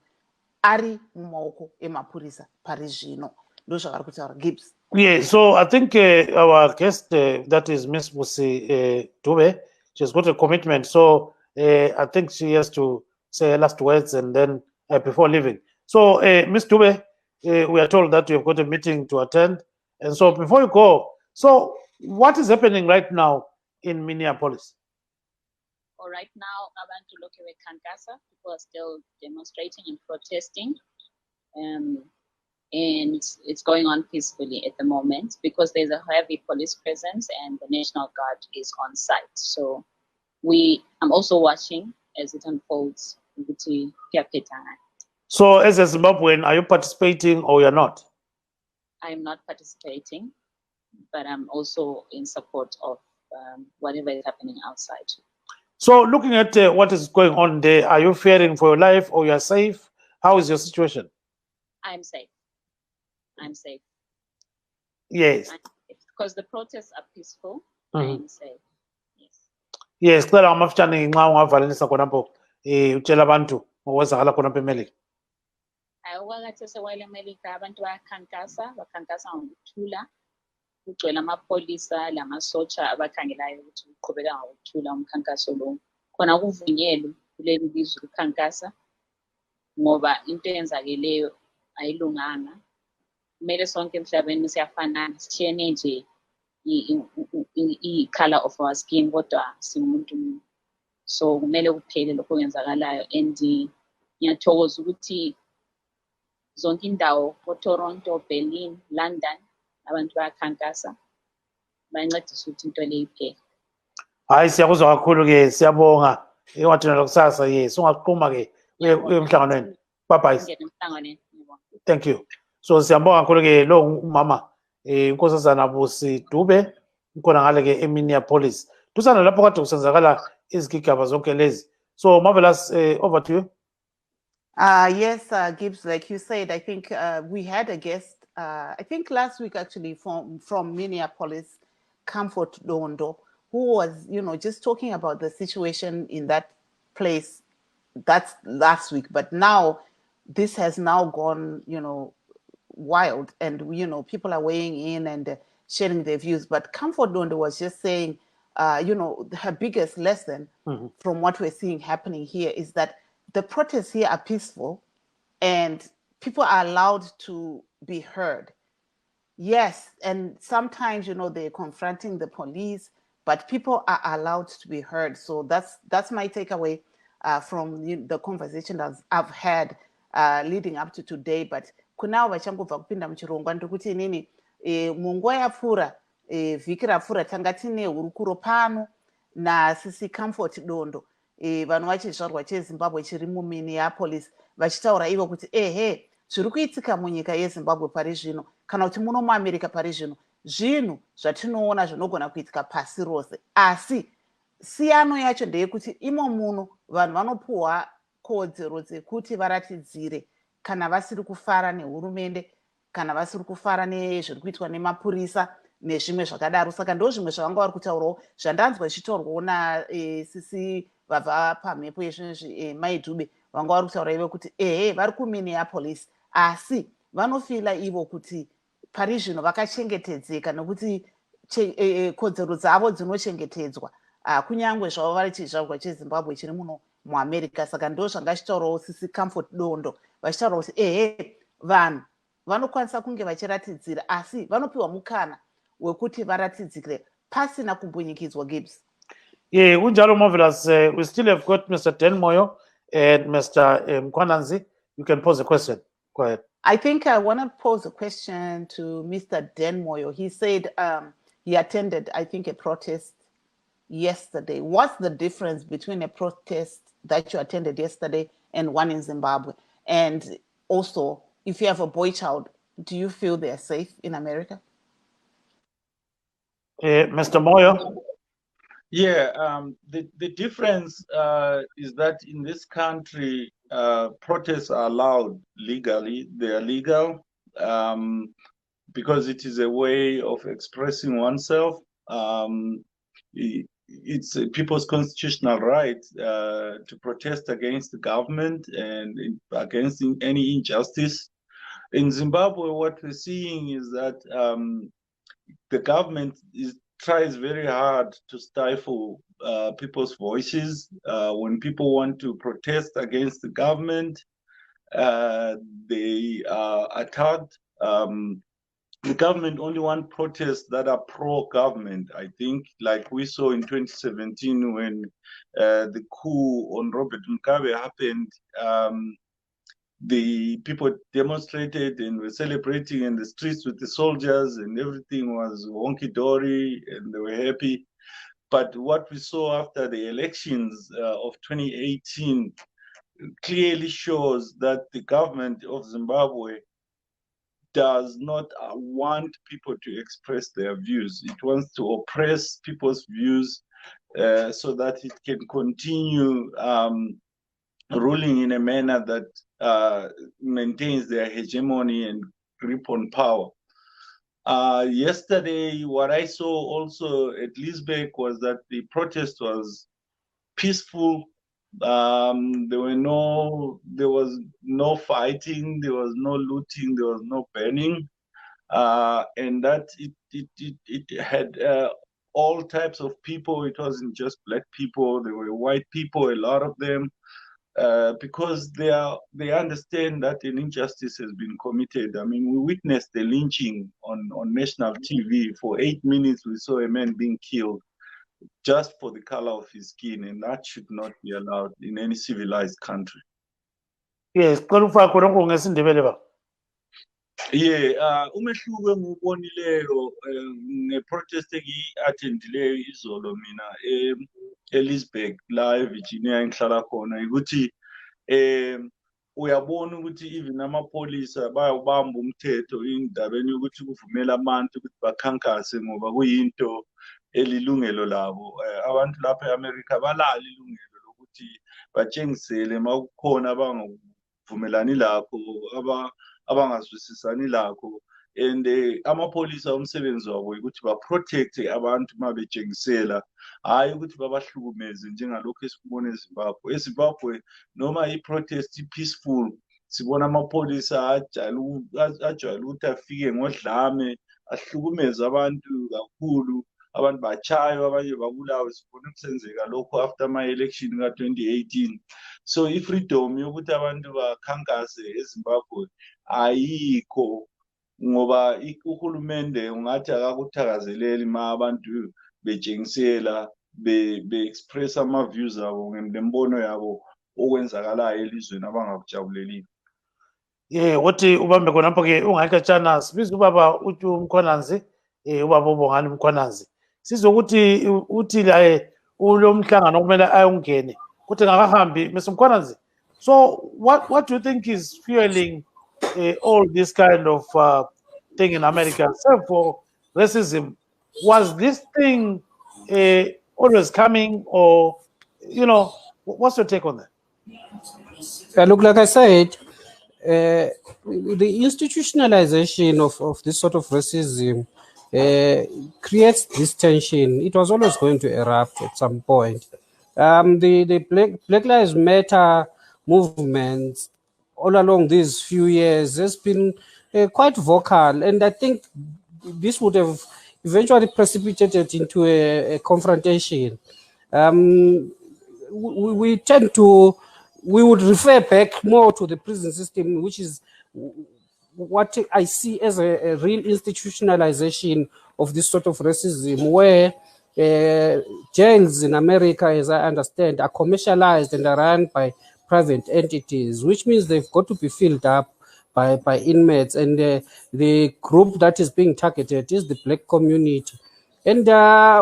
ari mumaoko emapurisa pari zvino. Ndo zvavari kutaura Gibbs. Yeah, so I think our guest, that is Miss Busi Dube, she's got a commitment. So I think she has to say her last words and then before leaving. So Miss Dube, we are told that you have got a meeting to attend. And so before you go, so what is happening right now in Minneapolis? Well, right now, I want to look at Kankasa. People are still demonstrating and protesting. And it's going on peacefully at the moment because there's a heavy police presence and the National Guard is on site. So I'm also watching as it unfolds. So as a Zimbabwean, are you participating or you're not? I'm not participating, but I'm also in support of whatever is happening outside. So looking at what is going on there, are you fearing for your life or you're safe? How is your situation? I'm safe. I'm safe. Yes. Because the protests are peaceful. I'm safe. Yes. Yes, clear amafutshane nxa ungavalelisa khonapho utshela abantu ngokwenzakala khonapho eMelika. Awakathi sewele eMelika abantu bakhankasa ngokuthula. Kugcwele amapholisa lamasotsha abakhangelayo ukuthi uqhubeka ngokuthula umkhankaso lo. Khona kuvunyelwe kuleli lizwe ukukhankasa ngoba into eyenzakeleyo ayilunganga. Kumele sonke emhlabeni siyafanana, sithiyene nje i-color of our skin kodwa singumuntu munye. So kumele kuphele lokho okwenzakalayo, and ngiyathokoza ukuthi zonke indawo Toronto, Berlin, London abantu bayakhankasa bayancedisa ukuthi into le iphele. Hayi siyakuzwa kakhulu ke, siyabonga. Engathina lokusasa yes, ungaqhuma ke emhlanganweni. Bye bye. Thank you. So siyabonga kakhulu ke lo umama unkosazana Busi Dube ukhona ngale ke eMinneapolis. Tusana lapho kade kusenzakala izigigaba zonke lezi. So Marvelous, over to you. Yes, Gibbs, like you said, I think we had a guest, I think last week actually from Minneapolis, Comfort Dondo, who was, just talking about the situation in that place. That's last week, but now this has now gone, wild, and people are weighing in and sharing their views. But Comfort Dondo was just saying, her biggest lesson from what we're seeing happening here is that the protests here are peaceful and people are allowed to be heard. Yes, and sometimes, they're confronting the police, but people are allowed to be heard. So that's my takeaway from the conversation that I've had leading up to today. But kunao vachangobva kupinda muchirongwa ndikuti inini munguva yapfuura vhiki rapfuura tanga tine hurukuro pano naSisi Comfort Dondo vanhu vachizvarwa cheZimbabwe chiri muMinneapolis vachitaura ivo kuti zviri kuitika munyika yeZimbabwe pari zvino kana kuti muno muAmerica pari zvino zvinhu zvatinoona zvinogona kuitika pasi rose, asi siyano yacho ndeyekuti imo muno vanhu vanopuhwa kodzero dzekuti varatidzire kana vasiri kufara nehurumende, kana vasiri kufara nezviri kuitwa nemapurisa nezvimwe zvakadaro. Saka ndo zvimwe zvavanga vari kutaurawo zvandanzwa ichitaurwawo nasisi vabva pamhepo yezvinezvi maidhube vanga vari kutaura ivo kuti ehe vari kuminneapolis asi vanofila ivo kuti pari zvino vakachengetedzeka nekuti kodzero dzavo dzinochengetedzwa kunyange zvavo vari chizvarwa chezimbabwe chiri muno muamerica. Saka ndo zvanga chitaurawo sisi comfort dondo vachitaura kuti ehe vanhu vanokwanisa kunge vachiratidzira asi vanopiwa mukana wekuti varatidzire pasina kumbunyikidzwa. Gibbs. Yeah, kunjalo marvelous. We still have got Mr. Den Moyo and Mr. Mkwananzi. You can pose a question. Go ahead. I think I want to pose a question to Mr. Den Moyo. He said he attended, I think, a protest yesterday. What's the difference between a protest that you attended yesterday and one in Zimbabwe? And also, if you have a boy child, do you feel they're safe in America? Mr. Moyo? Yeah, the difference is that in this country, protests are allowed legally. They are legal because it is a way of expressing oneself. It's people's constitutional right to protest against the government and against any injustice. In Zimbabwe, what we're seeing is that the government tries very hard to stifle people's voices. When people want to protest against the government, they are attacked. The government only want protests that are pro-government, I think, like we saw in 2017 when the coup on Robert Mugabe happened. The people demonstrated and were celebrating in the streets with the soldiers and everything was honky-dory and they were happy. But what we saw after the elections of 2018 clearly shows that the government of Zimbabwe does not want people to express their views. It wants to oppress people's views so that it can continue ruling in a manner that maintains their hegemony and grip on power. Yesterday, what I saw also at Liesbeek was that the protest was peaceful. There was no fighting, there was no looting, there was no burning, and that it had all types of people. It wasn't just black people, there were white people, a lot of them. Because they understand that an injustice has been committed. I mean, we witnessed the lynching on national TV. For 8 minutes, we saw a man being killed just for the color of his skin, and that should not be allowed in any civilized country. Yes, yeah, umehluko engiwubonileyo ngeprotest engiyi-attendileyo izolo mina eLiesbeek la eVirginia engihlala khona ukuthi uyabona ukuthi even amapholisa bayawubamba umthetho indabeni yokuthi kuvumela abantu ukuthi bakhankase ngoba kuyinto elilungelo labo. Abantu lapha eAmerica balalo ilungelo lokuthi batshengisele makukhona abangavumelani lakho abangazwisisani lakho, and amapholisa umsebenzi wabo ukuthi baprotecte abantu uma betshengisela, hayi ukuthi babahlukumeze njengalokhu esikubona eZimbabwe. eZimbabwe noma i-protest i-peaceful, sibona amapholisa ajwayele ukuthi afike ngodlame ahlukumeze abantu kakhulu, abantu bachaywa, abanye babulawe. Sibona kusenzeka lokho after ama-election ka-2018. So i-freedom yokuthi abantu bakhankase eZimbabwe ayikho ngoba uhulumende ungathi akakuthakazeleli ma abantu betshengisela be-express ama-views abo ngembono yabo okwenzakalayo elizweni abangakujabulelile. Uthi ubambe khonapho-ke ungayikatshana sibiza ubaba uthi uMkhwananzi ubaba uBongani Mkhwananzi sizokuthi uthi ulo mhlangano okumele ayongene kuthi ngakahambi Mr. Mkhwananzi. So what do you think is fueling all this kind of thing in America? Except for racism, was this thing always coming, or, you know, what's your take on that? Look, like I said, the institutionalization of this sort of racism creates this tension. It was always going to erupt at some point. The Black Lives Matter movement all along these few years has been quite vocal, and I think this would have eventually precipitated into a confrontation. We tend to, we would refer back more to the prison system, which is what I see as a real institutionalization of this sort of racism, where jails in America, as I understand, are commercialized and are run by private entities, which means they've got to be filled up by inmates, and the group that is being targeted is the Black community. And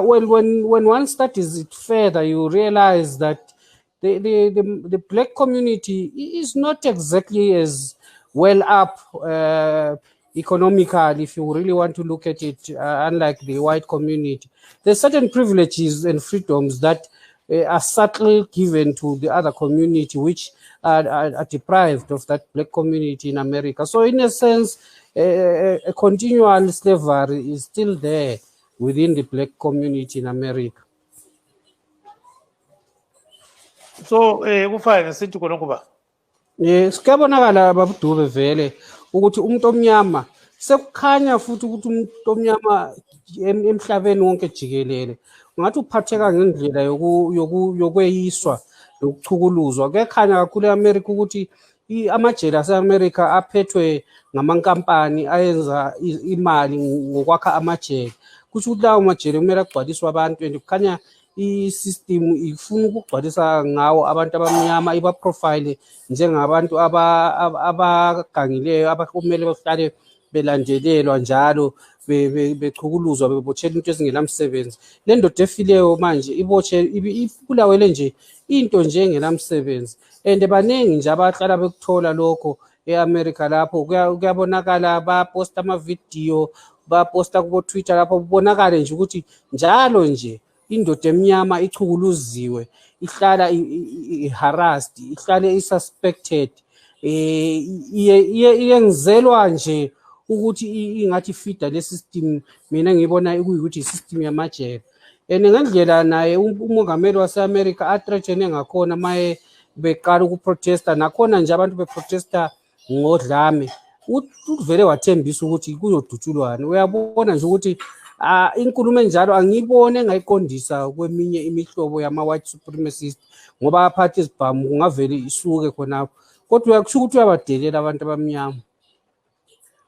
when one studies it further, you realize that the Black community is not exactly as well up economically, if you really want to look at it, unlike the white community. There's certain privileges and freedoms that are subtly given to the other community, which are deprived of that Black community in America. So in a sense, a continual slavery is still there within the Black community in America. So kufane sithi khonokho ba. Sikuyabonakala babudube vele ukuthi umuntu omnyama sekukhanya futhi ukuthi umuntu omnyama emhlabeni wonke jikelele ungathi uphatheka ngendlela yokweyiswa nokuchukuluzwa. Kuyakhanya kakhulu eAmerica ukuthi amajele ase-America aphethwe ngamankampani ayenza imali ngokwakha amajele. Kusho ukuthi lawo majele kumele agcwaliswe abantu, and kukhanya i-system ifuna ukugcwalisa ngawo abantu abamnyama, ibaprofile njengabantu abagangileyo abakumele bahlale belandelelwa njalo bechukuluzwa bebotshelwa into ezingenamsebenzi. Le ndoda efileyo manje ibulawele nje into nje engenamsebenzi, and baningi nje abahlala bekuthola lokho e-America. Lapho kuyabonakala, baposta amavidiyo, baposta kubo-Twitter, lapho kubonakale nje ukuthi njalo nje indoda emnyama ichukuluziwe, ihlala i-harassed, ihlale i-suspected, iyengizelwa nje ukuthi ingathi fida le system. Mina ngibona kuyikuthi i-system yamajele, and ngendlela naye umongameli wase-America athreatene ngakhona maye beqala ukuprotesta, nakhona nje abantu beprotesta ngodlame, uvele wathembisa ukuthi kuzodutshulwana. Uyabona nje ukuthi inkulumo enjalo angiyibone engayiqondisa kweminye imihlobo yama-white supremacist, ngoba aphathe izibhamu kungavele isuke khonapho, kodwa uyakusho ukuthi uyabadelela abantu abamnyama.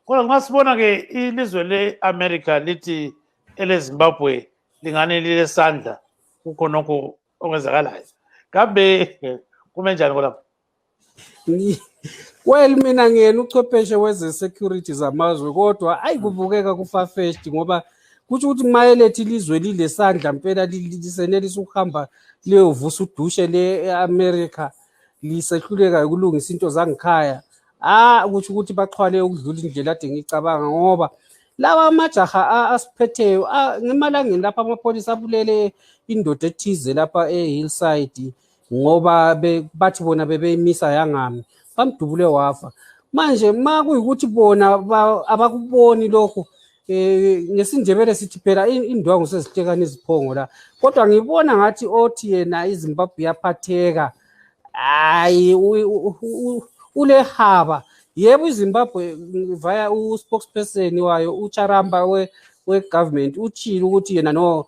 Kodwa ngasibona-ke ilizwe le-America lithi ele-Zimbabwe lingane lilesandla kukhonokho okwenzakalayo. Kambe kume njani kolapho? Well, mina ngiyena uchwepheshe weze-security zamazwe, kodwa ayikubukeka ku-far-fetched, ngoba kutsho ukuthi mayelethe ilizwe lilesandla mpela lisenelisa ukuhamba liyovusa udushe le-America, lisehluleka ukulungisa into zangikhaya. Kutsho ukuthi baxhwale ukudlula indlela ade ngicabanga, ngoba lawa amajaha asiphetheyo ngemalangeni lapha amapholisa abulele indoda ethize lapha e-Hillside, ngoba bathi bona bebeyimisa yangami, bamdubule wafa. Manje ma kuyikuthi bona abakuboni lokho, ngesindebele sithi phela indwangu sezihlekana iziphongo la, kodwa ngibona ngathi othi yena iZimbabwe yaphatheka, hayi ulehaba. Yebo, iZimbabwe via u-spokesperson wayo uCharamba we-government utshilo ukuthi yena no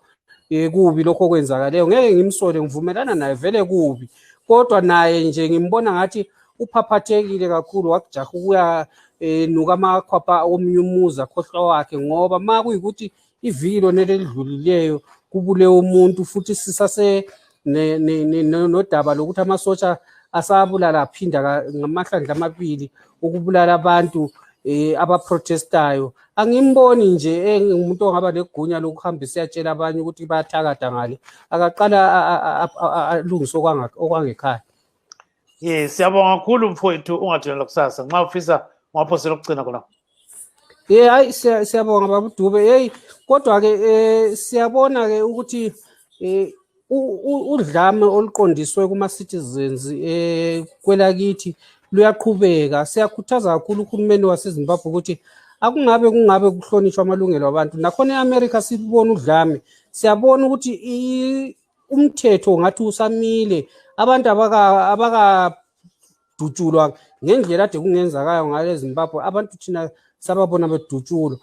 kubi lokho okwenzakaleyo, ngeke ngimsole, ngivumelana naye, vele kubi, kodwa naye nje ngimbona ngathi uphaphathekile kakhulu, wakujaha ukuya nuka amakhwapha omunye umuzi akhohlwa wakhe, ngoba ma kuyikuthi iviki lona elidlulileyo kubule umuntu, futhi sisase nodaba lokuthi amasotsha asabulala aphinda ngamahlandla amabili ukubulala abantu abaprotestayo. Angimboni nje umuntu ongaba legunya lokuhamba siyatshela abanye ukuthi bayathakada ngale, akaqala alungise okwangekhaya. Yes, siyabonga kakhulu mfowethu, ungathula kusasa. Nxa ufisa ungaphosela ukugcina khona. Hayi siyabonga babudube. Hey, kodwa ke siyabona ke ukuthi udlame oluqondiswe kuma-citizens kwelakithi luyaqhubeka. Siyakhuthaza kakhulu uhulumeni waseZimbabwe ukuthi kungabe kuhlonishwa amalungelo abantu. Nakhona e-America sibona udlame, siyabona ukuthi umthetho ngathi usamile, abantu abakadutshulwa ngendlela ade kungenzakayo ngayo eZimbabwe, abantu thina sababona bedutshulwa.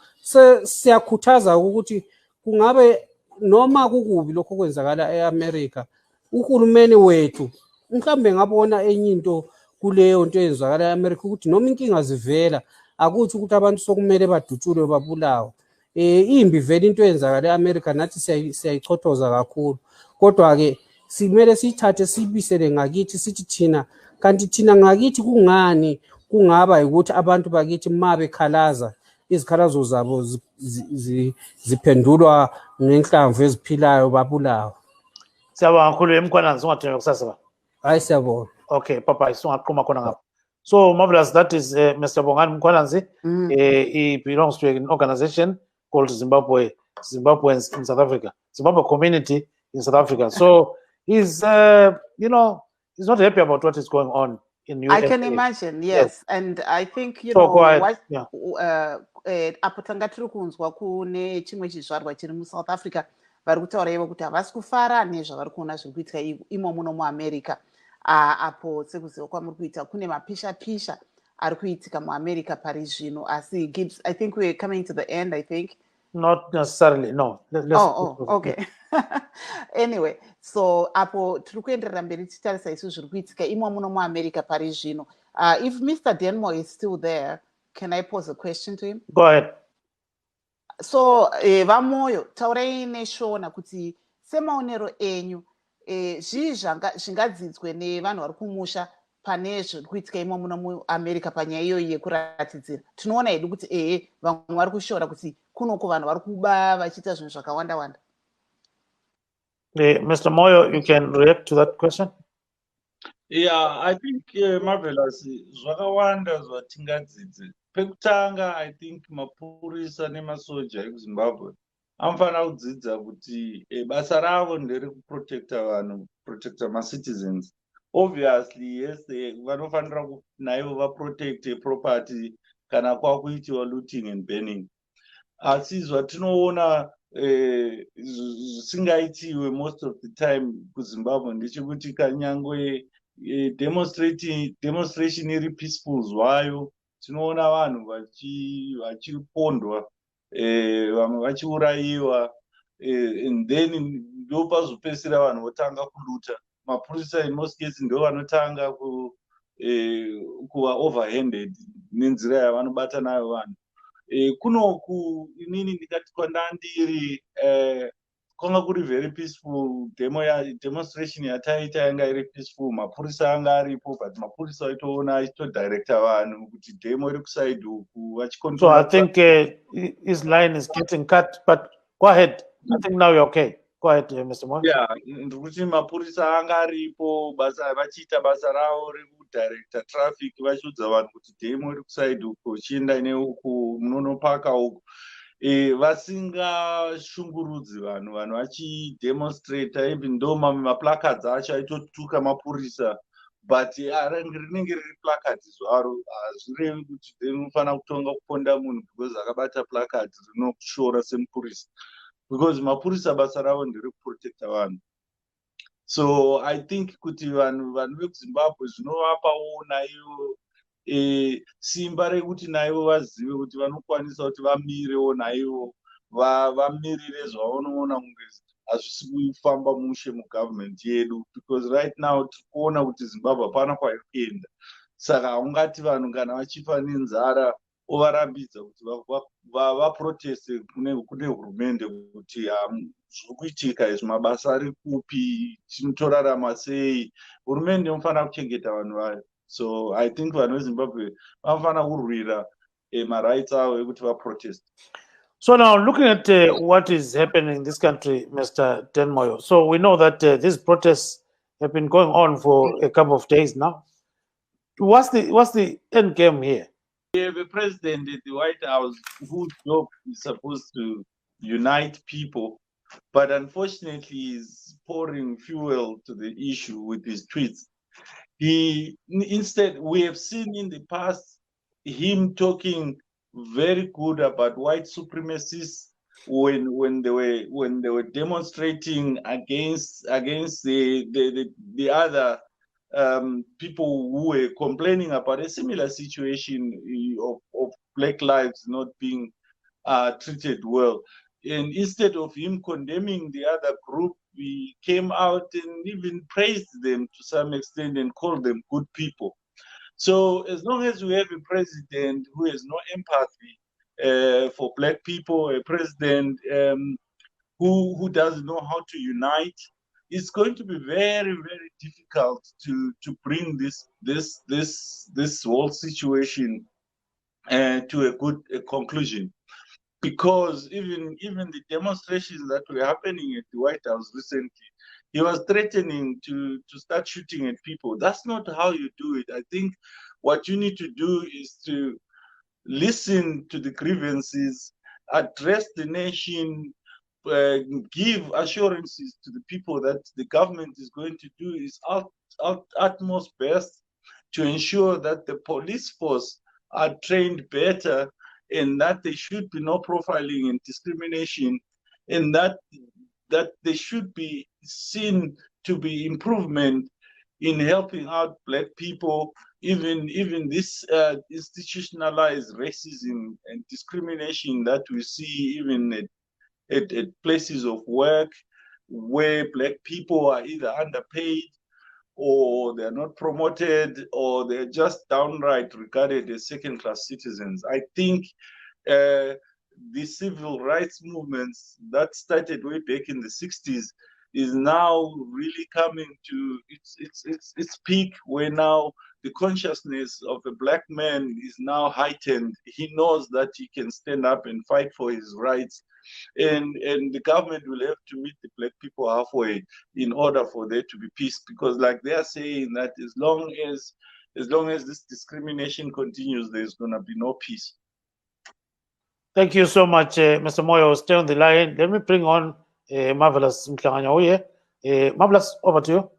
Siyakhuthaza ukuthi kungabe noma kukubi lokho kwenzakala e-America, uhulumeni wethu mhlawumbe ngabona enye into kuleyo nto eyenzakala e-America ukuthi noma inkinga zivela akuthi ukuthi abantu sokumele badutshulwe babulawe. Imbi vele into eyenzakala e-America, nathi siyayichothoza kakhulu, kodwa-ke simele siyithathe siyibisele ngakithi sithi thina, kanti thina ngakithi kungani kungaba ukuthi abantu bakithi ma bekhalaza izikhalazo zabo ziphendulwa ngenhlamvu eziphilayo babulawa. Siyabonga kakhulu eMkhwananzi, ungathini kusasa ba. Hayi siyabonga. Okay, Papa, isungaqhuma khona ngapha. So marvelous, that is Mr. Bongani Mkhwananzi. He belongs to an organization called Zimbabweans in South Africa, Zimbabwe Community in South Africa. So he's you know, he's not happy about what is going on in USA. I can imagine, yes. And I think, you So know, go ahead. what, Yeah. apo tanga tiri kunzwa kune chimwe chizvarwa chiri muSouth Africa vari kutaura ivo kuti havasi kufara nezvavari kuona zviri kuitika imo muno muAmerica. Apo sekuziva kwamuri kuita kune mapisha ari kuitika muAmerica pari zvino, asi Gibbs, I think we're coming to the end, I think. Not necessarily, no. Okay. Anyway, so apo tiri kuenderera mberi tichitarisa isu zviri kuitika imo muno muAmerica pari zvino. If Mr. Denmo is still there, can I pose a question to him? Go ahead. So, vamoyo, taurai neshona kuti semaonero enyu, zvii zvingadzidzwe nevanhu vari kumusha pane zviri kuitika imo muno muAmerica panyaya iyoyi yekuratidzira. Tinoona hedu kuti vamwe vari kushora kuti kunoko vanhu vari kuba vachiita zvinhu zvakawanda-wanda. Mr. Moyo, you can react to that question. Yeah, I think marvelous zvakawanda zvatingadzidze. Pekutanga, I think mapurisa nemasoja ekuZimbabwe anofanira kudzidza kuti basa ravo ndere kuprotecta vanhu, protecta ma-citizens. Obviously, yes, vanofanira naivo vaprotecte property kana kwakuitiwa looting and burning. Asi zvatinoona zvisingaitiwe most of the time kuZimbabwe ndechekuti kanyangwe demonstration iri peaceful zvayo, tinoona vanhu vachipondwa, vamwe vachiurayiwa, and then ndo pazopedzisira vanhu votanga kuluta. Mapurisa in most cases ndo vanotanga kuva overhanded nenzira yavanobata nayo vanhu. Kunoku inini ndikati kwandandiri kwanga kuri very peaceful, demonstration yataita yanga iri peaceful, mapurisa anga aripo, but mapurisa vaitoona achitodirecta vanhu kuti demo iri kusaidi uku vachicontrol. So I think his line is getting cut, but go ahead. I think now you're okay. Go ahead, Mr. Moyo. Yeah, ndikuti mapurisa anga aripo vachiita basa ravo rekudirecta traffic, vachiudza vanhu kuti demo iri kusaidi uku uchienda neuku munonopaka uku. Vasingashungurudzi vanhu vachidemonstrata, even though mamwe maplacards acho aitotuka mapurisa, but rinenge riri placard zvaro, hazvirevi kuti rinofanira kutonga kuponda munhu because akabata placard rinokushora semupurisa, because mapurisa basa ravo ndere kuprotecta vanhu. So I think kuti vanhu vekuZimbabwe zvinovapawo naivo simba rekuti naivo vazive kuti vanokwanisa kuti vamirewo naivo vamirire zvavanoona kunge hazvisi kufamba mushe mugovernment yedu, because right now tirikuona kuti Zimbabwe hapana kwairi kuenda. Saka haungati vanhu kana vachifa nenzara ovarambidza kuti vaproteste kune hurumende kuti zviri kuitika izvi, mabasa ari kupi, tinotorarama sei. Hurumende inofanira kuchengeta vanhu vayo. So I think vanhu veZimbabwe vanofanira kurwira marights avo ekuti vaprotest. So now looking at what is happening in this country, Mr. Denmoyo. So we know that these protests have been going on for a couple of days now. What's the end game here? We have a president at the White House whose job is supposed to unite people, but unfortunately he's pouring fuel to the issue with his tweets. Instead, we have seen in the past him talking very good about white supremacists when they were demonstrating against the other people who were complaining about a similar situation of black lives not being treated well. And instead of him condemning the other group, we came out and even praised them to some extent and called them good people. So as long as we have a president who has no empathy for black people, a president who doesn't know how to unite, it's going to be very, very difficult to bring this whole situation to a good conclusion. Because even the demonstrations that were happening at the White House recently, he was threatening to start shooting at people. That's not how you do it. I think what you need to do is to listen to the grievances, address the nation, give assurances to the people that the government is going to do its utmost best to ensure that the police force are trained better, and that there should be no profiling and discrimination, and that there should be seen to be improvement in helping out black people, even this institutionalized racism and discrimination that we see even at places of work where black people are either underpaid or they're not promoted, or they're just downright regarded as second-class citizens. I think the civil rights movements that started way back in the 60s is now really coming to its peak, where now the consciousness of a black man is now heightened. He knows that he can stand up and fight for his rights, and the government will have to meet the black people halfway in order for there to be peace. Because like they are saying that as long as this discrimination continues, there's going to be no peace. Thank you so much, Mr. Moyo. Stay on the line. Let me bring on Marvelous Mhlanganya. Marvelous, over to you.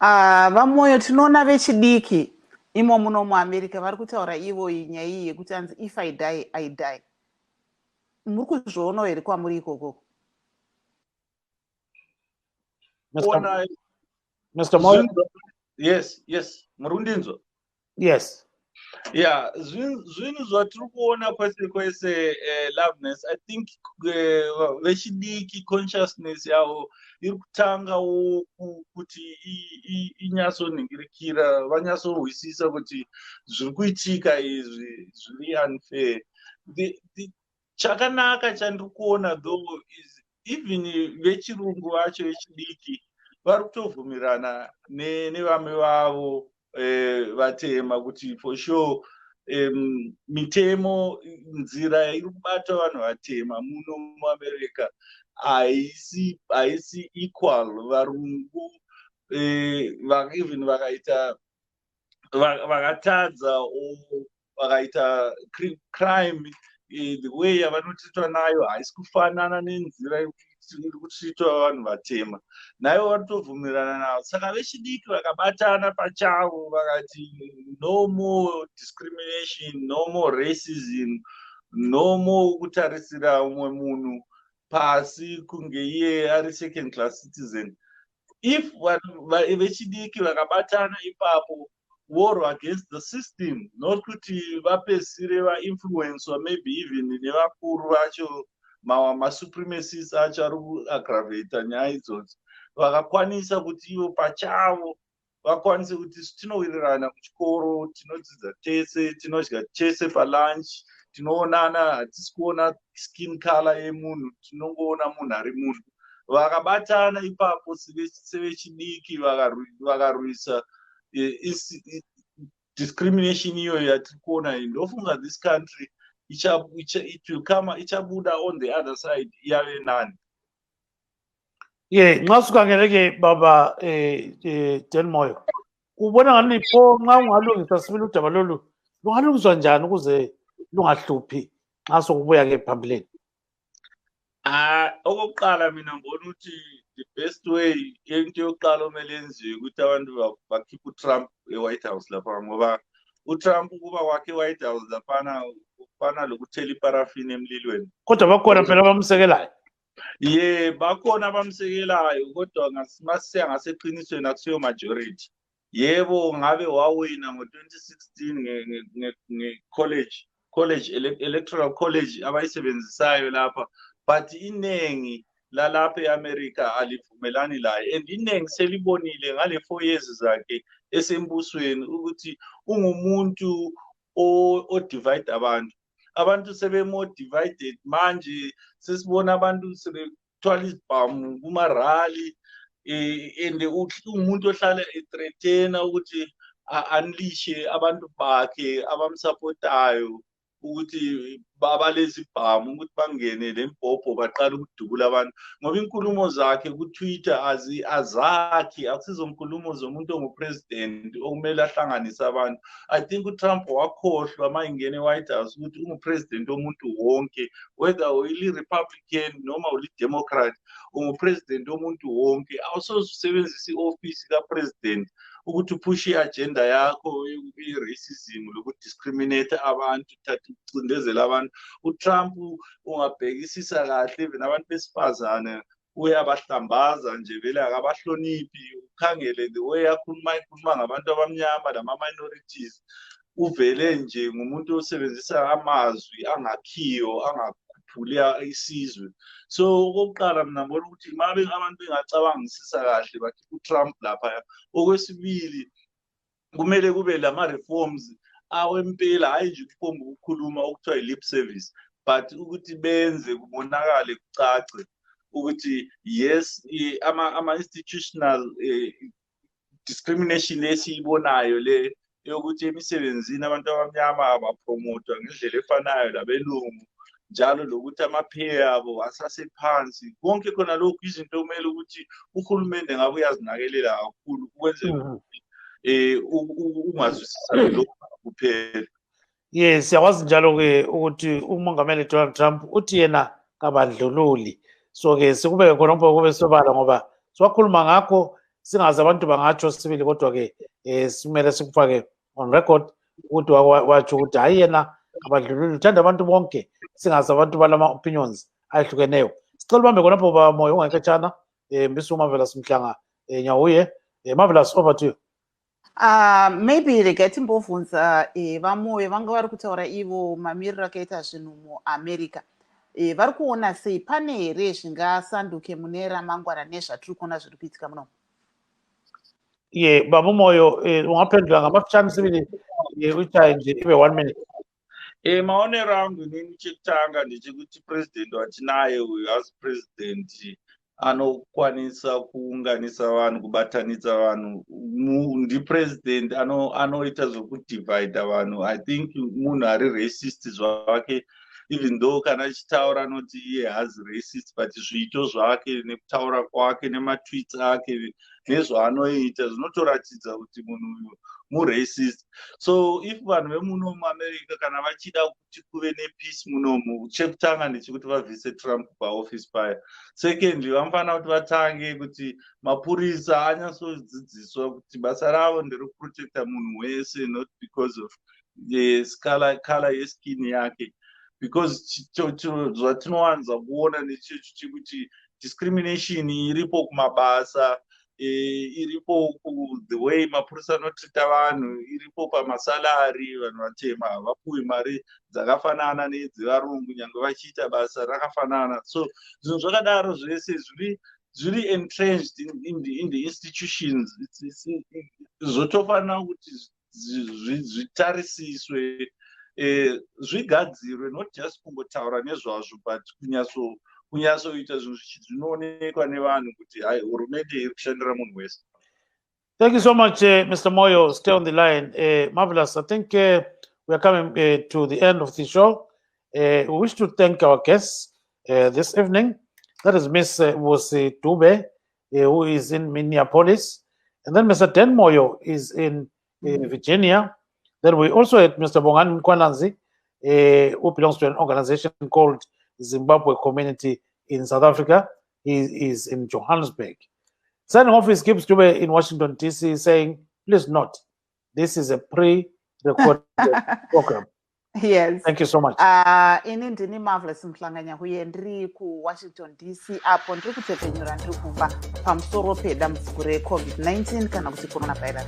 Vamoyo tinoona vechidiki imo muno muAmerica vari kutaura ivo nyaya iyi yekuti anzi if I die, I die. Muri kuzvionawo here kwamuri ikoko? Mr. Moyo? Yes, Murundinzo. Yes. Yeah, zvinhu zvatiri kuona kwese Loveness, I think vechidiki consciousness yavo iri kutangawo kuti inyatsoningirikira, vanyatsorwisisa kuti zviri kuitika izvi zviri unfair. Chakanaka chandiri kuona though is even vechirungu vacho vechidiki vari kutovhumirana nevamwe vavo vatema kuti for sure mitemo, nzira iri kubata vanhu vatema muno muAmerica haisi equal. Varungu even vakatadza vakaita crime, the way yavanotitwa nayo haisi kufanana nenzira iri kutitwa vanhu vatema. Naivo vatobvumirana navo. Saka vechidiki vakabatana pachavo vakati no more discrimination, no more racism, no more kutarisira umwe munhu pasi kunge iye ari second class citizen. If vechidiki vakabatana ipapo, war against the system, not kuti vapesire vainfluencwa maybe even nevakuru vacho masupremacists acho ari kuaggravata nyaya idzodzo, vakakwanisa kuti ivo pachavo vakwanise kuti tinowirirana kuchikoro, tinodzidza tese, tinodya chese palunch, tinoonana, hatisi kuona skin color yemunhu, tinongoona munhu ari munhu. Vakabatana ipapo sevechidiki vakarwisa discrimination iyoyo yatiri kuona, ndofunga this country ichabuda on the other side yave nani. Nxa sikhangeleke baba Dan Moyo, ubona ngani pho nxa ungalungisa sibili udaba lolu lungalungiswa njani ukuze lungahluphi nxa sokubuya ke phambili? Okokuqala mina ngibona ukuthi the best way into yokuqala omele yenziwe ukuthi abantu bakhiphe uTrump e-White House lapha ngoba uTrump ukuba kwakhe e-White House laphana kufana lokuthela iparafini emlilweni. Kodwa bakhona phela abamsekelayo. Bakhona abamsekelayo kodwa masiya ngaseqinisweni akusiyo majority. Yebo ngabe wawina ngo-2016 nge-college electoral college abayisebenzisayo lapha, but inengi lalapha e-America alivumelani laye, and inengi selibonile ngale 4 years zakhe esembusweni ukuthi ungumuntu o-divide abantu sebe-more divided manje. Sesibona abantu sebethwala izibhamu kuma-rally and umuntu ohlala ethreatena ukuthi unleashe abantu bakhe abamsupportayo ukuthi babalezi ibhamu ukuthi bangene lembhobho baqala ukudubula abantu ngoba inkulumo zakhe ku-Twitter azakhi akusizonkulumo zomuntu ongupresident okumele ahlanganise abantu. I think uTrump wakhohlwa uma ingene e-White House ukuthi ungupresident womuntu wonke, whether uli-Republican noma uli-Democrat, ungupresident womuntu wonke. Awusoze usebenzise i-ofisi kapresident ukuthi uphushe i-agenda yakho i-racism lokudiscriminate abantu, uthatha ukucindezela abantu. UTrump ungabhekisisa kahle even abantu besifazane uyabahlambaza nje vele akabahloniphi. Ukhangele the way akhuluma ngabantu abamnyama nama-minorities, uvele nje ngumuntu osebenzisa amazwi angakhiyo angakhuphula isizwe. So okokuqala mina ngibona ukuthi mabe abantu bengacabangisisa kahle bakhipha uTrump lapha. Okwesibili kumele kube lama-reforms awempela, hayi nje ukuphomba ukukhuluma okuthiwa i-lip service, but ukuthi benze kubonakale kucace ukuthi yes ama-institutional discrimination esiyibonayo le yokuthi emisebenzini abantu abamnyama abapromotwa ngendlela efanayo labelungu, njalo lokuthi ama-pay abo asasephansi. Konke khona lokhu izinto kumele ukuthi uhulumende ngabe uyazinakelela kakhulu ukwenzela ungazwisisani lokhu kuphela. Yes, siyakwazi njalo-ke ukuthi umongameli Donald Trump uthi yena kabandlululi. So-ke sikubeke khonapho kube sobala ngoba siwakhuluma ngakho singazi abantu bangatsho sibili, kodwa-ke simele sikufake on record ukuthi watsho ukuthi hayi yena kabandlululi, uthanda abantu bonke, singazi abantu balama-opinions ayehlukeneyo. Sicela ubambe khonapho bamoya ungaketshana Mr. Marvelous Mhlanga Nyawuye. Marvelous, over to you. Maybe regati mbovhunza vamoyo vanga vari kutaura ivo mamiriro akaita zvinhu muamerica, vari kuona sei pane here zvingasanduke mune ramangwana nezvatiri kuona zviri kuitika muno? Baba Moyo ungaphendula ngamafitshane sibili uchaye nje ibe 1 minute. Maonero angu inini chekutanga ndechekuti president watinaye uyu as president anokwanisa kuunganisa vanhu, kubatanidza vanhu. Ndipresident anoita zvokudivide vanhu. I think munhu ari racist zvake, even though kana achitaura anoti iye hazi racist, but zviito zvake nekutaura kwake nematweets ake nezvaanoita zvinotoratidza kuti munhu uyu muracist. So if vanhu vemuno muamerica kana vachida kuti kuve nepeace munomu, chekutanga ndechekuti vabvise Trump paoffice paya. Secondly, vanofanira kuti vatange kuti mapurisa anyatsodzidziswa kuti basa ravo nderekuprotecta munhu wese, not because of color yeskin yake, because zvatinowanza kuona nechecho chekuti discrimination iripo kumabasa, iripo the way mapurisa anotrita vanhu, iripo pamasalari. Vanhu vatema havapuwi mari dzakafanana nedzevarungu nyange vachiita basa rakafanana. So zvinhu zvakadaro zvese zviri entrenched in the institutions. Zvotofanira kuti zvitarisiswe, zvigadzirwe, not just kungotaura nezvazvo, but kunyatsoita zvinhu zvinoonekwa nevanhu kuti hai hurumende iri kushandira munhu wese. Thank you so much, Mr. Moyo. Stay on the line. Marvelous. I think we are coming to the end of the show. We wish to thank our guests this evening. That is Ms. Wosi Dube, who is in Minneapolis. And then Mr. Den Moyo is in Virginia. Then we also had Mr. Bongan Nkwananzi, who belongs to an organization called Zimbabwe Community in South Africa. He is in Johannesburg. Signing off is Gibbs Dube in Washington, D.C., saying, please note, this is a pre-recorded program. Yes. Thank you so much. Ini ndini Marvelous Mhlanganya huye ndiri ku Washington DC apo ndiri kutepfenyura ndiri kumba pamusoro pedambudziko reCovid-19 kana kuti coronavirus.